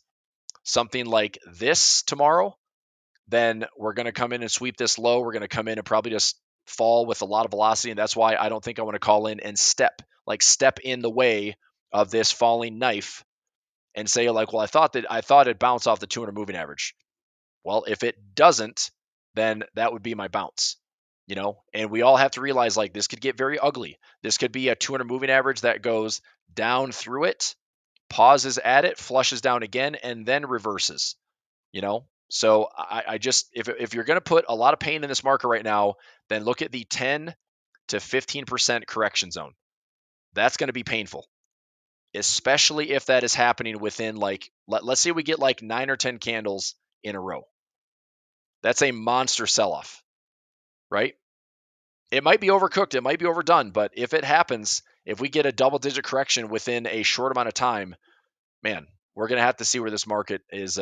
something like this tomorrow, then we're going to come in and sweep this low. We're going to come in and probably just fall with a lot of velocity. And that's why I don't think I want to call in and step in the way of this falling knife and say like, well, I thought it bounced off the 200 moving average. Well, if it doesn't, then that would be my bounce. and we all have to realize like this could get very ugly. This could be a 200 moving average that goes down through it, pauses at it, flushes down again, and then reverses. So I just if you're going to put a lot of pain in this market right now, then look at the 10 to 15% correction zone. That's going to be painful, especially if that is happening within like let's say we get like 9 or 10 candles in a row. That's a monster sell-off, right? It might be overcooked, it might be overdone, but if it happens, if we get a double-digit correction within a short amount of time, man, we're going to have to see where this market is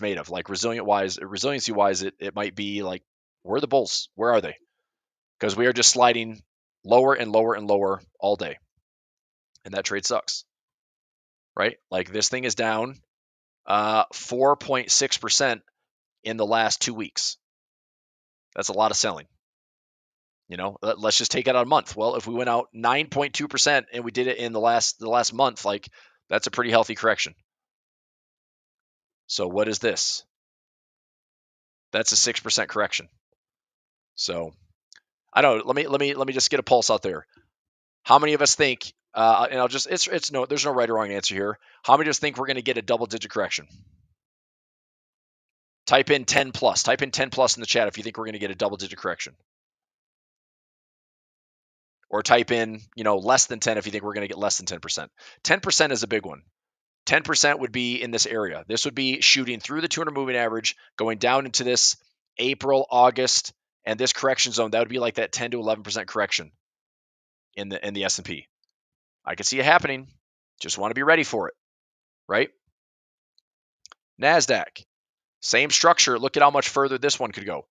made of. Like resiliency-wise, it might be like, where are the bulls? Where are they? Because we are just sliding lower and lower and lower all day. And that trade sucks, right? Like this thing is down 4.6% in the last 2 weeks. That's a lot of selling. Let's just take it out a month. Well, if we went out 9.2% and we did it in the last month, like that's a pretty healthy correction. So what is this? That's a 6% correction. So I don't know. Let me just get a pulse out there. How many of us think? And I'll just it's no there's no right or wrong answer here. How many of us think we're going to get a double-digit correction? Type in 10 plus. Type in 10 plus in the chat if you think we're going to get a double-digit correction. Or type in, less than 10 if you think we're going to get less than 10%. 10% is a big one. 10% would be in this area. This would be shooting through the 200 moving average, going down into this April, August, and this correction zone. That would be like that 10 to 11% correction in the S&P. I can see it happening. Just want to be ready for it, right? NASDAQ, same structure. Look at how much further this one could go.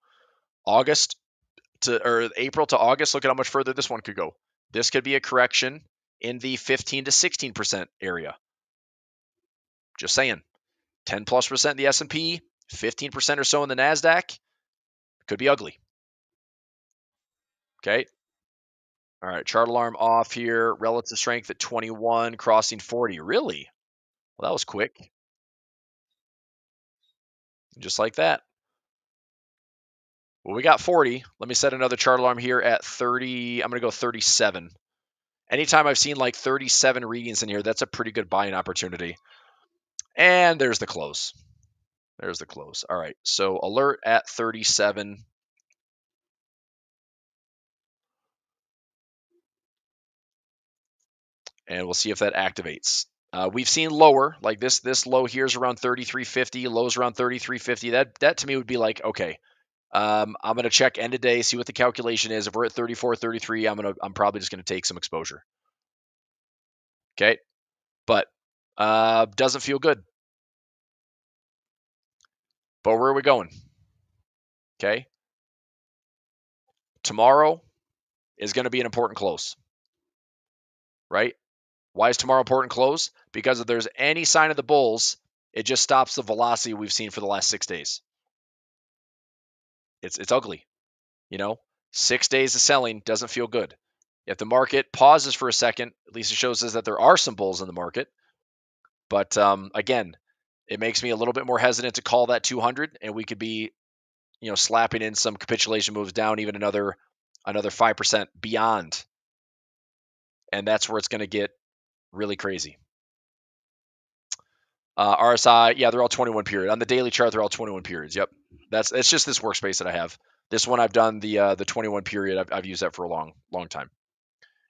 April to August, look at how much further this one could go. This could be a correction in the 15 to 16% area. Just saying. 10 plus percent in the S&P, 15% or so in the NASDAQ. Could be ugly. Okay. All right. Chart alarm off here. Relative strength at 21, crossing 40. Really? Well, that was quick. Just like that. Well, we got 40. Let me set another chart alarm here at 30. I'm going to go 37. Anytime I've seen like 37 readings in here, that's a pretty good buying opportunity. And there's the close. There's the close. All right. So alert at 37. And we'll see if that activates. We've seen lower, like this low here is around 33.50, lows around 33.50. That to me would be like, okay, I'm going to check end of day, see what the calculation is. If we're at 34, 33, I'm probably just going to take some exposure. Okay. But doesn't feel good. But where are we going? Okay. Tomorrow is going to be an important close. Right? Why is tomorrow important close? Because if there's any sign of the bulls, it just stops the velocity we've seen for the last 6 days. It's ugly. 6 days of selling doesn't feel good. If the market pauses for a second, at least it shows us that there are some bulls in the market. But again, it makes me a little bit more hesitant to call that 200, and we could be, slapping in some capitulation moves down even another 5% beyond. And that's where it's going to get really crazy. RSI, yeah, they're all 21 period. On the daily chart, they're all 21 periods. Yep. It's just this workspace that I have. This one I've done the 21 period. I've used that for a long time.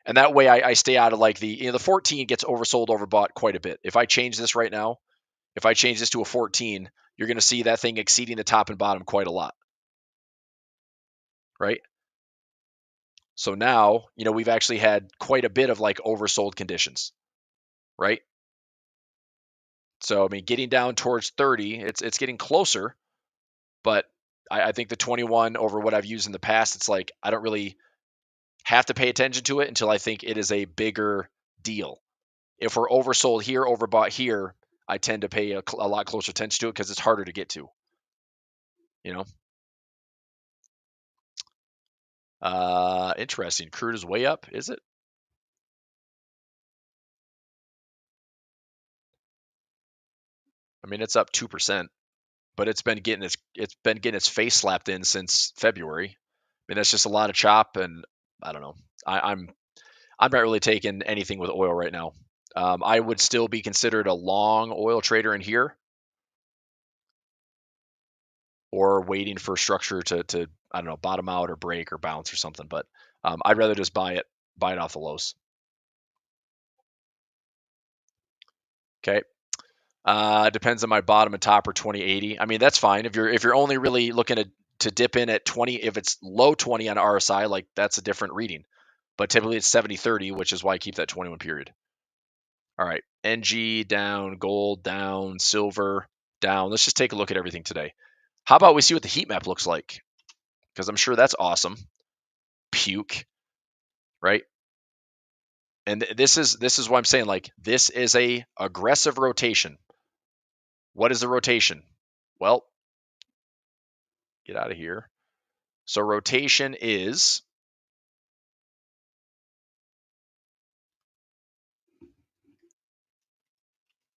And that way I stay out of like the 14 gets oversold, overbought quite a bit. If I change this right now, if I change this to a 14, you're going to see that thing exceeding the top and bottom quite a lot. Right? So now, we've actually had quite a bit of like oversold conditions. Right? So, I mean, getting down towards 30, it's getting closer, but I think the 21 over what I've used in the past, it's like I don't really have to pay attention to it until I think it is a bigger deal. If we're oversold here, overbought here, I tend to pay a lot closer attention to it because it's harder to get to. Interesting. Crude is way up, is it? I mean, it's up 2%, but it's been getting its face slapped in since February. mean, that's just a lot of chop, and I don't know. I'm not really taking anything with oil right now. I would still be considered a long oil trader in here, or waiting for structure to I don't know, bottom out or break or bounce or something. But I'd rather just buy it off the lows. Okay. Depends on my bottom and top or 2080. I mean, that's fine. If you're only really looking to dip in at 20, if it's low 20 on RSI, like that's a different reading. But typically it's 70/30, which is why I keep that 21 period. All right. NG down, gold down, silver down. Let's just take a look at everything today. How about we see what the heat map looks like? Because I'm sure that's awesome. Puke, right? And this is why I'm saying, like, this is a aggressive rotation. What is the rotation? Well, get out of here. So rotation is,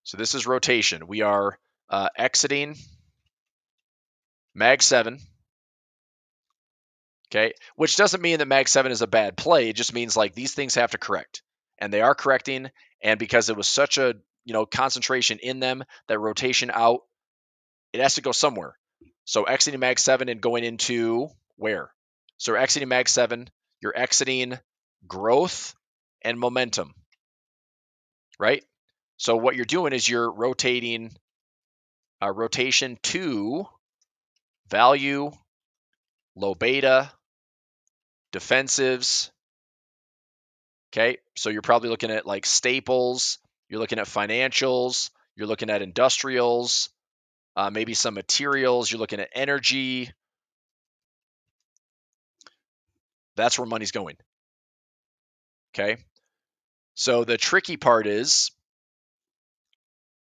so this is rotation. We are exiting Mag 7, okay? Which doesn't mean that Mag 7 is a bad play. It just means like these things have to correct. And they are correcting. And because it was such a, concentration in them, that rotation out, it has to go somewhere. So exiting Mag 7 and going into where? So we're exiting Mag 7, you're exiting growth and momentum, right? So what you're doing is you're rotating rotation to value, low beta, defensives. Okay, so you're probably looking at like staples, you're looking at financials, you're looking at industrials, maybe some materials, you're looking at energy. That's where money's going. Okay, so the tricky part is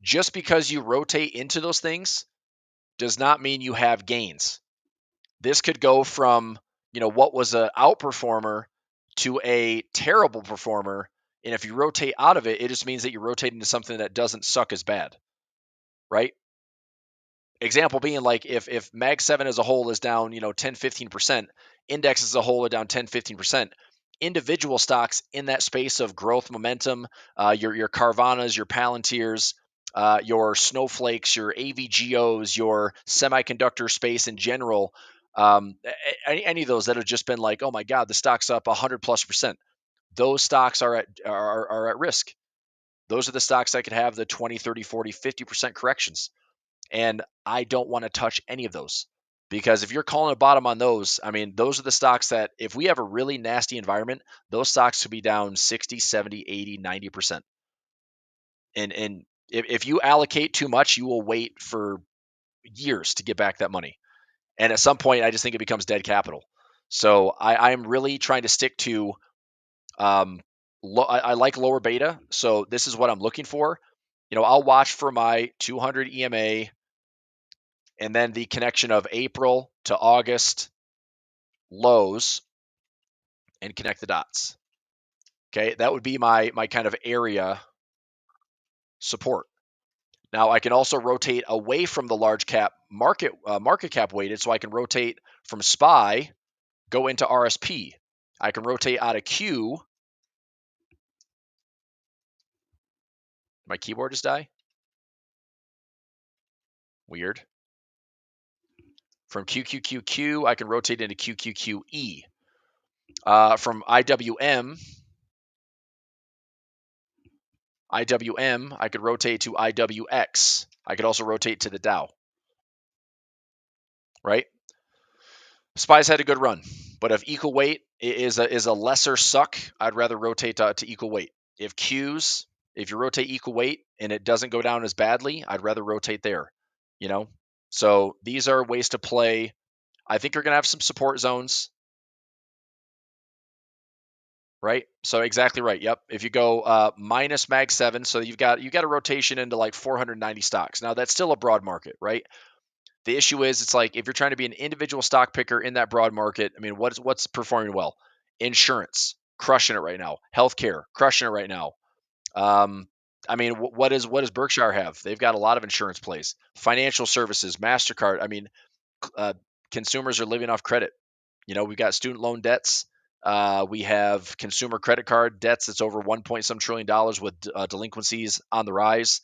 just because you rotate into those things does not mean you have gains. This could go from, what was an outperformer to a terrible performer. And if you rotate out of it, it just means that you rotate into something that doesn't suck as bad, right? Example being like if Mag 7 as a whole is down, 10, 15%, index as a whole are down 10, 15%. Individual stocks in that space of growth momentum, your Carvanas, your Palantirs, your Snowflakes, your AVGOs, your semiconductor space in general, any of those that have just been like, oh my God, the stock's up 100+%. Those stocks are at risk. Those are the stocks that could have the 20, 30, 40, 50% corrections. And I don't want to touch any of those, because if you're calling a bottom on those, I mean, those are the stocks that if we have a really nasty environment, those stocks could be down 60, 70, 80, 90%. And if you allocate too much, you will wait for years to get back that money. And at some point, I just think it becomes dead capital. So I'm really trying to stick to, I like lower beta. So this is what I'm looking for. I'll watch for my 200 EMA, and then the connection of April to August lows, and connect the dots. Okay, that would be my kind of area support. Now I can also rotate away from the large cap market cap weighted, so I can rotate from SPY, go into RSP. I can rotate out of Q. My keyboard just die. Weird. From QQQQ, I can rotate into QQQE. From IWM, I could rotate to IWX. I could also rotate to the Dow, right? SPY's had a good run, but if equal weight is a lesser suck, I'd rather rotate to equal weight. If you rotate equal weight and it doesn't go down as badly, I'd rather rotate there, So these are ways to play. I think you're going to have some support zones, right? So exactly right. Yep. If you go minus Mag 7, so you've got a rotation into like 490 stocks. Now that's still a broad market, right? The issue is, it's like if you're trying to be an individual stock picker in that broad market, I mean, what's performing well? Insurance, crushing it right now. Healthcare, crushing it right now. I mean, what does Berkshire have? They've got a lot of insurance plays. Financial services, Mastercard. I mean, consumers are living off credit. We've got student loan debts. We have consumer credit card debts that's over $1 trillion with delinquencies on the rise.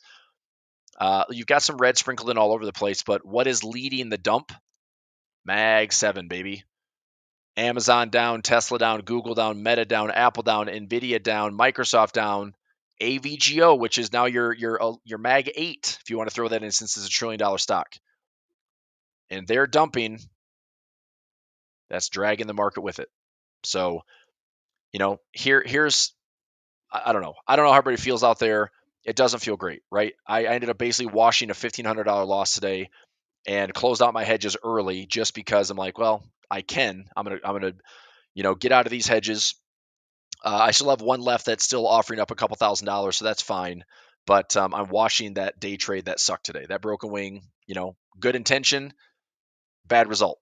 You've got some red sprinkled in all over the place, but what is leading the dump? Mag 7, baby. Amazon down, Tesla down, Google down, Meta down, Apple down, Nvidia down, Microsoft down, AVGO, which is now your Mag 8, if you want to throw that in, since it's $1 trillion stock. And they're dumping. That's dragging the market with it. So, here's I don't know. I don't know how everybody feels out there. It doesn't feel great, right? I ended up basically washing a $1,500 loss today and closed out my hedges early just because I'm like, well, I'm gonna get out of these hedges. I still have one left that's still offering up a couple $1,000s, so that's fine. But I'm washing that day trade that sucked today. That broken wing, good intention, bad result.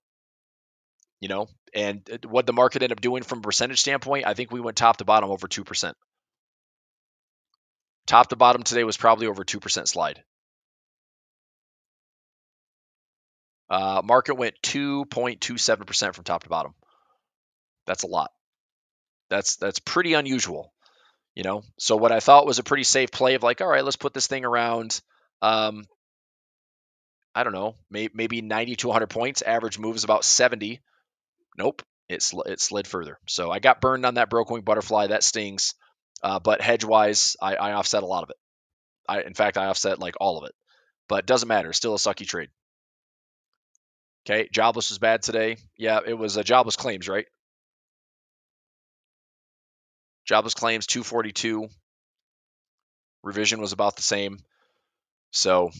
And what the market ended up doing from a percentage standpoint, I think we went top to bottom over 2%. Top to bottom today was probably over 2% slide. Market went 2.27% from top to bottom. That's a lot. That's pretty unusual, So what I thought was a pretty safe play of like, all right, let's put this thing around, I don't know, maybe 90 to 100 points. Average move is about 70. Nope, it slid further. So I got burned on that broken wing butterfly. That stings. But hedge wise, I offset a lot of it. In fact, I offset like all of it. But it doesn't matter. It's still a sucky trade. Okay, jobless was bad today. Yeah, it was jobless claims, right? Jobless claims 242. Revision was about the same. So,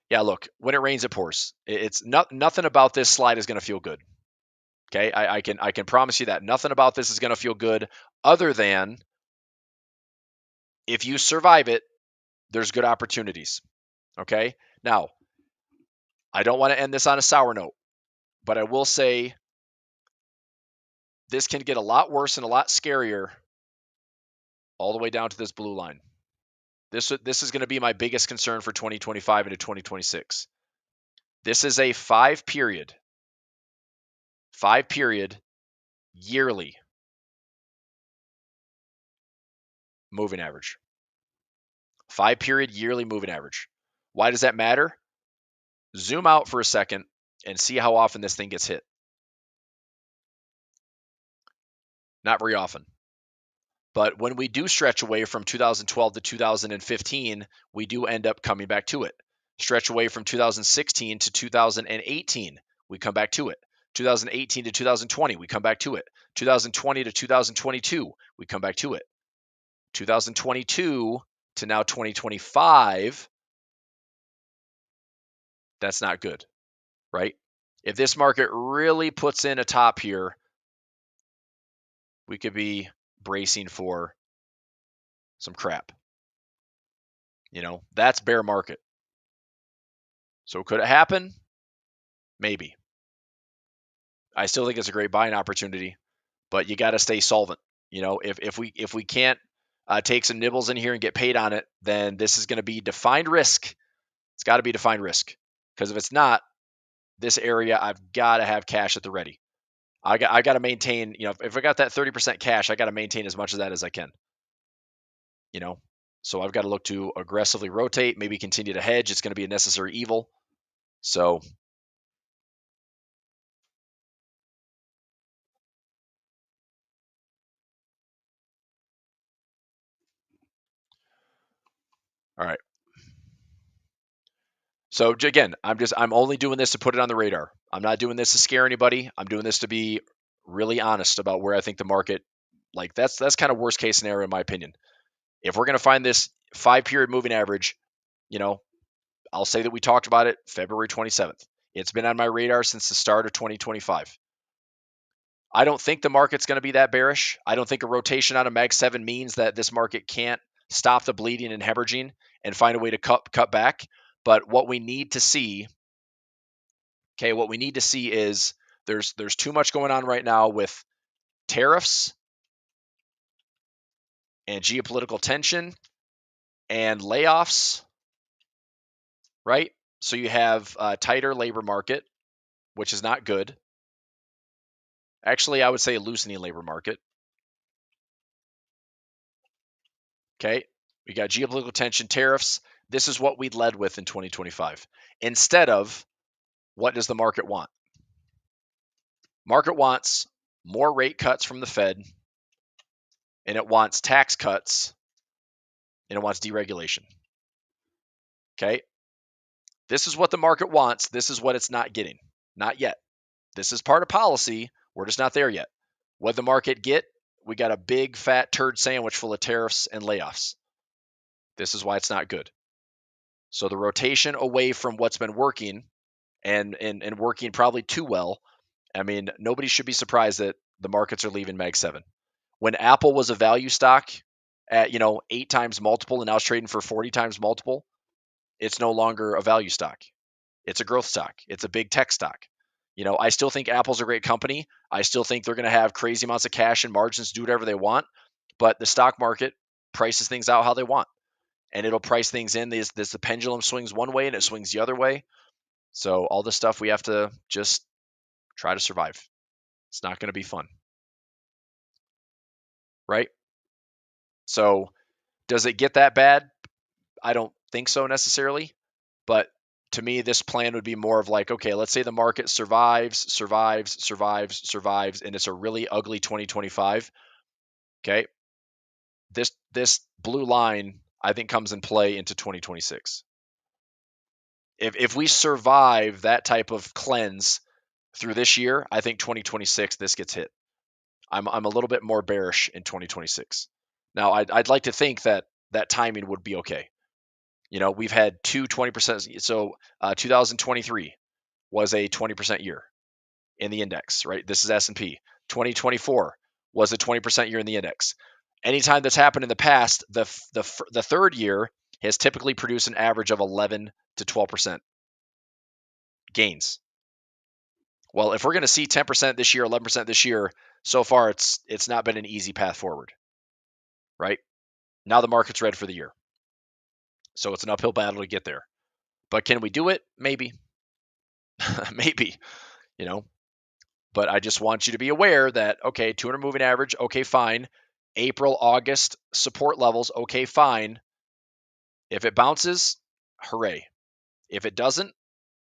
yeah, look, when it rains, it pours. It's nothing about this slide is going to feel good. Okay, I can promise you that nothing about this is going to feel good, other than if you survive it, there's good opportunities. Okay, now I don't want to end this on a sour note, but I will say this can get a lot worse and a lot scarier all the way down to this blue line. This is going to be my biggest concern for 2025 into 2026. This is a 5-period yearly moving average. 5-period yearly moving average. Why does that matter? Zoom out for a second and see how often this thing gets hit. Not very often. But when we do stretch away from 2012 to 2015, we do end up coming back to it. Stretch away from 2016 to 2018, we come back to it. 2018 to 2020, we come back to it. 2020 to 2022, we come back to it. 2022 to now 2025, that's not good, right? If this market really puts in a top here, we could be bracing for some crap. That's bear market. So could it happen? Maybe. I still think it's a great buying opportunity, but you got to stay solvent. If we can't take some nibbles in here and get paid on it, then this is going to be defined risk. It's got to be defined risk, because if it's not, this area, I've got to have cash at the ready. I got to maintain. If I got that 30% cash, I got to maintain as much of that as I can. So I've got to look to aggressively rotate, maybe continue to hedge. It's going to be a necessary evil. So all right. So again, I'm only doing this to put it on the radar. I'm not doing this to scare anybody. I'm doing this to be really honest about where I think the market, like that's kind of worst case scenario in my opinion. If we're going to find this 5-period moving average, I'll say that we talked about it February 27th. It's been on my radar since the start of 2025. I don't think the market's going to be that bearish. I don't think a rotation on a Mag 7 means that this market can't stop the bleeding and hemorrhaging and find a way to cut back. But what we need to see, is there's too much going on right now with tariffs and geopolitical tension and layoffs, right? So you have a tighter labor market, which is not good. Actually, I would say a loosening labor market. Okay. We got geopolitical tension, tariffs. This is what we led with in 2025. Instead of what does the market want? Market wants more rate cuts from the Fed, and it wants tax cuts, and it wants deregulation. Okay. This is what the market wants. This is what it's not getting. Not yet. This is part of policy. We're just not there yet. What the market get? We got a big fat turd sandwich full of tariffs and layoffs. This is why it's not good. So the rotation away from what's been working and working probably too well. I mean, nobody should be surprised that the markets are leaving Mag 7. When Apple was a value stock at 8 times multiple and now it's trading for 40 times multiple, it's no longer a value stock. It's a growth stock. It's a big tech stock. I still think Apple's a great company. I still think they're going to have crazy amounts of cash and margins to do whatever they want. But the stock market prices things out how they want, and it'll price things in. The pendulum swings one way and it swings the other way. So all this stuff we have to just try to survive. It's not going to be fun, right? So does it get that bad? I don't think so necessarily. But to me, this plan would be more of like, okay, let's say the market survives, and it's a really ugly 2025. Okay. This blue line, I think, comes in play into 2026. If we survive that type of cleanse through this year, I think 2026, this gets hit. I'm a little bit more bearish in 2026. Now, I'd like to think that timing would be okay. We've had 20%. So 2023 was a 20% year in the index, right? This is S&P. 2024 was a 20% year in the index. Anytime that's happened in the past, the third year has typically produced an average of 11 to 12% gains. Well, if we're going to see 10% this year, 11% this year, so far it's not been an easy path forward, right? Now the market's ready for the year. So it's an uphill battle to get there. But can we do it? Maybe. Maybe, But I just want you to be aware that, okay, 200 moving average, okay, fine. April, August support levels, okay, fine. If it bounces, hooray. If it doesn't,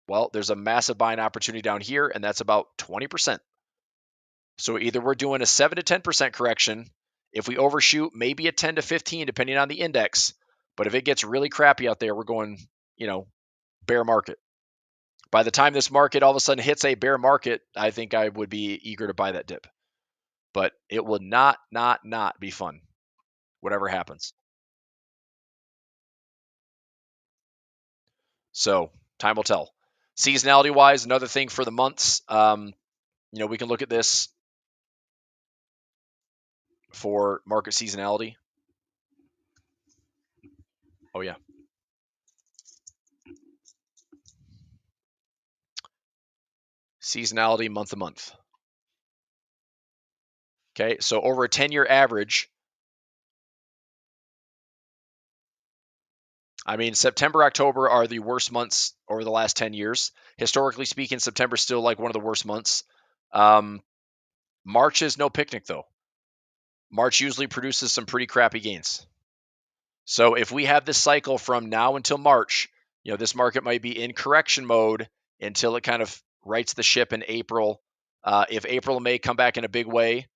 well, there's a massive buying opportunity down here, and that's about 20%. So either we're doing a 7 to 10% correction. If we overshoot, maybe a 10 to 15, depending on the index. But if it gets really crappy out there, we're going, bear market. By the time this market all of a sudden hits a bear market, I think I would be eager to buy that dip. But it will not be fun, whatever happens. So time will tell. Seasonality wise, another thing for the months, we can look at this for market seasonality. Oh yeah. Seasonality month to month. Okay, so over a 10-year average, I mean, September, October are the worst months over the last 10 years. Historically speaking, September is still like one of the worst months. March is no picnic, though. March usually produces some pretty crappy gains. So if we have this cycle from now until March, this market might be in correction mode until it kind of rights the ship in April. If April and May come back in a big way,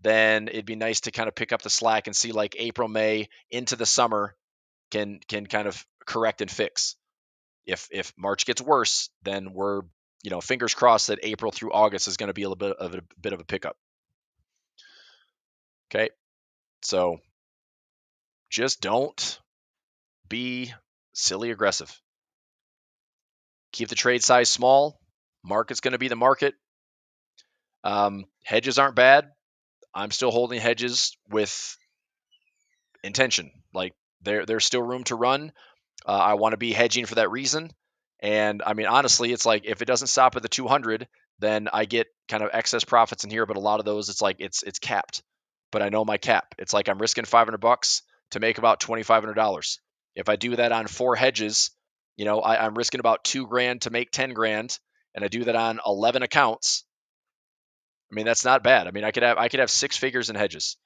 then it'd be nice to kind of pick up the slack and see like April, May into the summer can kind of correct and fix. If March gets worse, then we're fingers crossed that April through August is going to be a little bit of a pickup. Okay, so just don't be silly aggressive. Keep the trade size small. Market's going to be the market. Hedges aren't bad. I'm still holding hedges with intention. Like there's still room to run. I want to be hedging for that reason. And I mean, honestly, it's like if it doesn't stop at the 200, then I get kind of excess profits in here. But a lot of those, it's like it's capped. But I know my cap. It's like I'm risking $500 to make about $2,500. If I do that on 4 hedges, I'm risking about $2,000 to make $10,000, and I do that on 11 accounts. I mean, that's not bad. I mean, I could have six figures in hedges.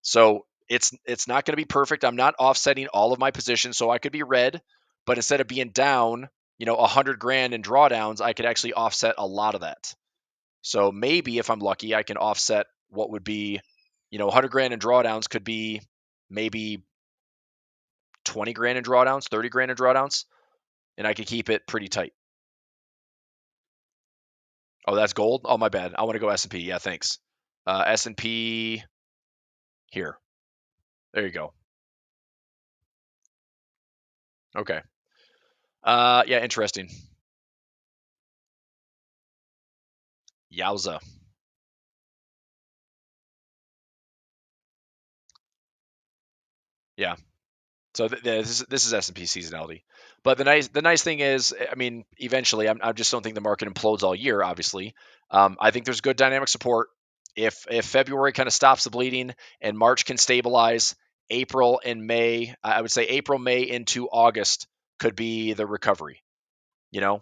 So it's not going to be perfect. I'm not offsetting all of my positions, so I could be red, but instead of being down, 100 grand in drawdowns, I could actually offset a lot of that. So maybe if I'm lucky, I can offset what would be, 100 grand in drawdowns could be maybe 20 grand in drawdowns, 30 grand in drawdowns, and I could keep it pretty tight. Oh, that's gold. Oh, my bad. I want to go S&P. Yeah, thanks. S&P here. There you go. Okay. Yeah, interesting. Yowza. Yeah. So this is S&P seasonality. But the nice thing is, I mean, eventually, I just don't think the market implodes all year. Obviously, I think there's good dynamic support. If February kind of stops the bleeding and March can stabilize, April and May, I would say April, May into August could be the recovery. You know,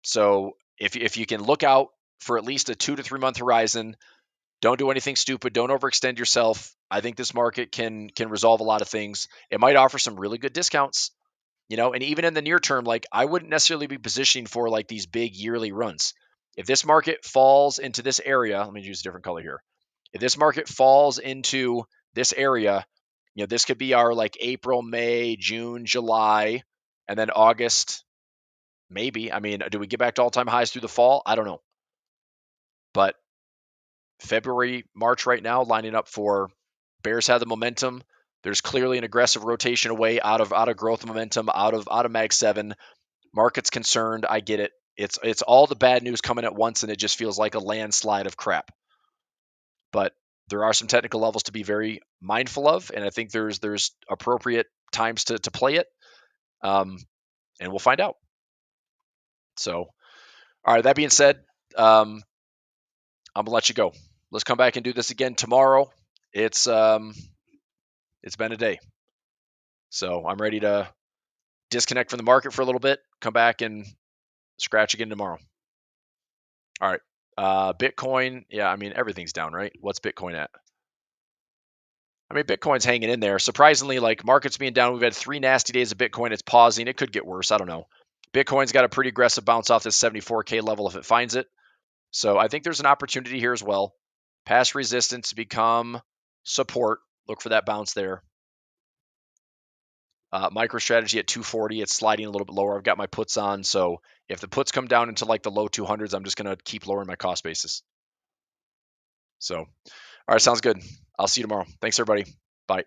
so if you can look out for at least a 2 to 3 month horizon, don't do anything stupid. Don't overextend yourself. I think this market can resolve a lot of things. It might offer some really good discounts, and even in the near term, like I wouldn't necessarily be positioning for like these big yearly runs. If this market falls into this area, let me use a different color here. If this market falls into this area, this could be our like April, May, June, July, and then August, maybe. I mean, do we get back to all-time highs through the fall? I don't know. But February, March right now, lining up for bears have the momentum. There's clearly an aggressive rotation away out of growth momentum, out of Mag 7. Market's concerned. I get it. It's all the bad news coming at once, and it just feels like a landslide of crap. But there are some technical levels to be very mindful of, and I think there's appropriate times to play it. And we'll find out. So, all right. That being said, I'm gonna let you go. Let's come back and do this again tomorrow. It's been a day, so I'm ready to disconnect from the market for a little bit. Come back and scratch again tomorrow. All right. Bitcoin. Yeah, I mean everything's down, right? What's Bitcoin at? I mean, Bitcoin's hanging in there. Surprisingly, like markets being down, we've had 3 nasty days of Bitcoin. It's pausing. It could get worse. I don't know. Bitcoin's got a pretty aggressive bounce off this 74K level if it finds it. So I think there's an opportunity here as well. Past resistance to become support. Look for that bounce there. MicroStrategy at 240. It's sliding a little bit lower. I've got my puts on. So if the puts come down into like the low 200s, I'm just going to keep lowering my cost basis. So, all right, sounds good. I'll see you tomorrow. Thanks, everybody. Bye.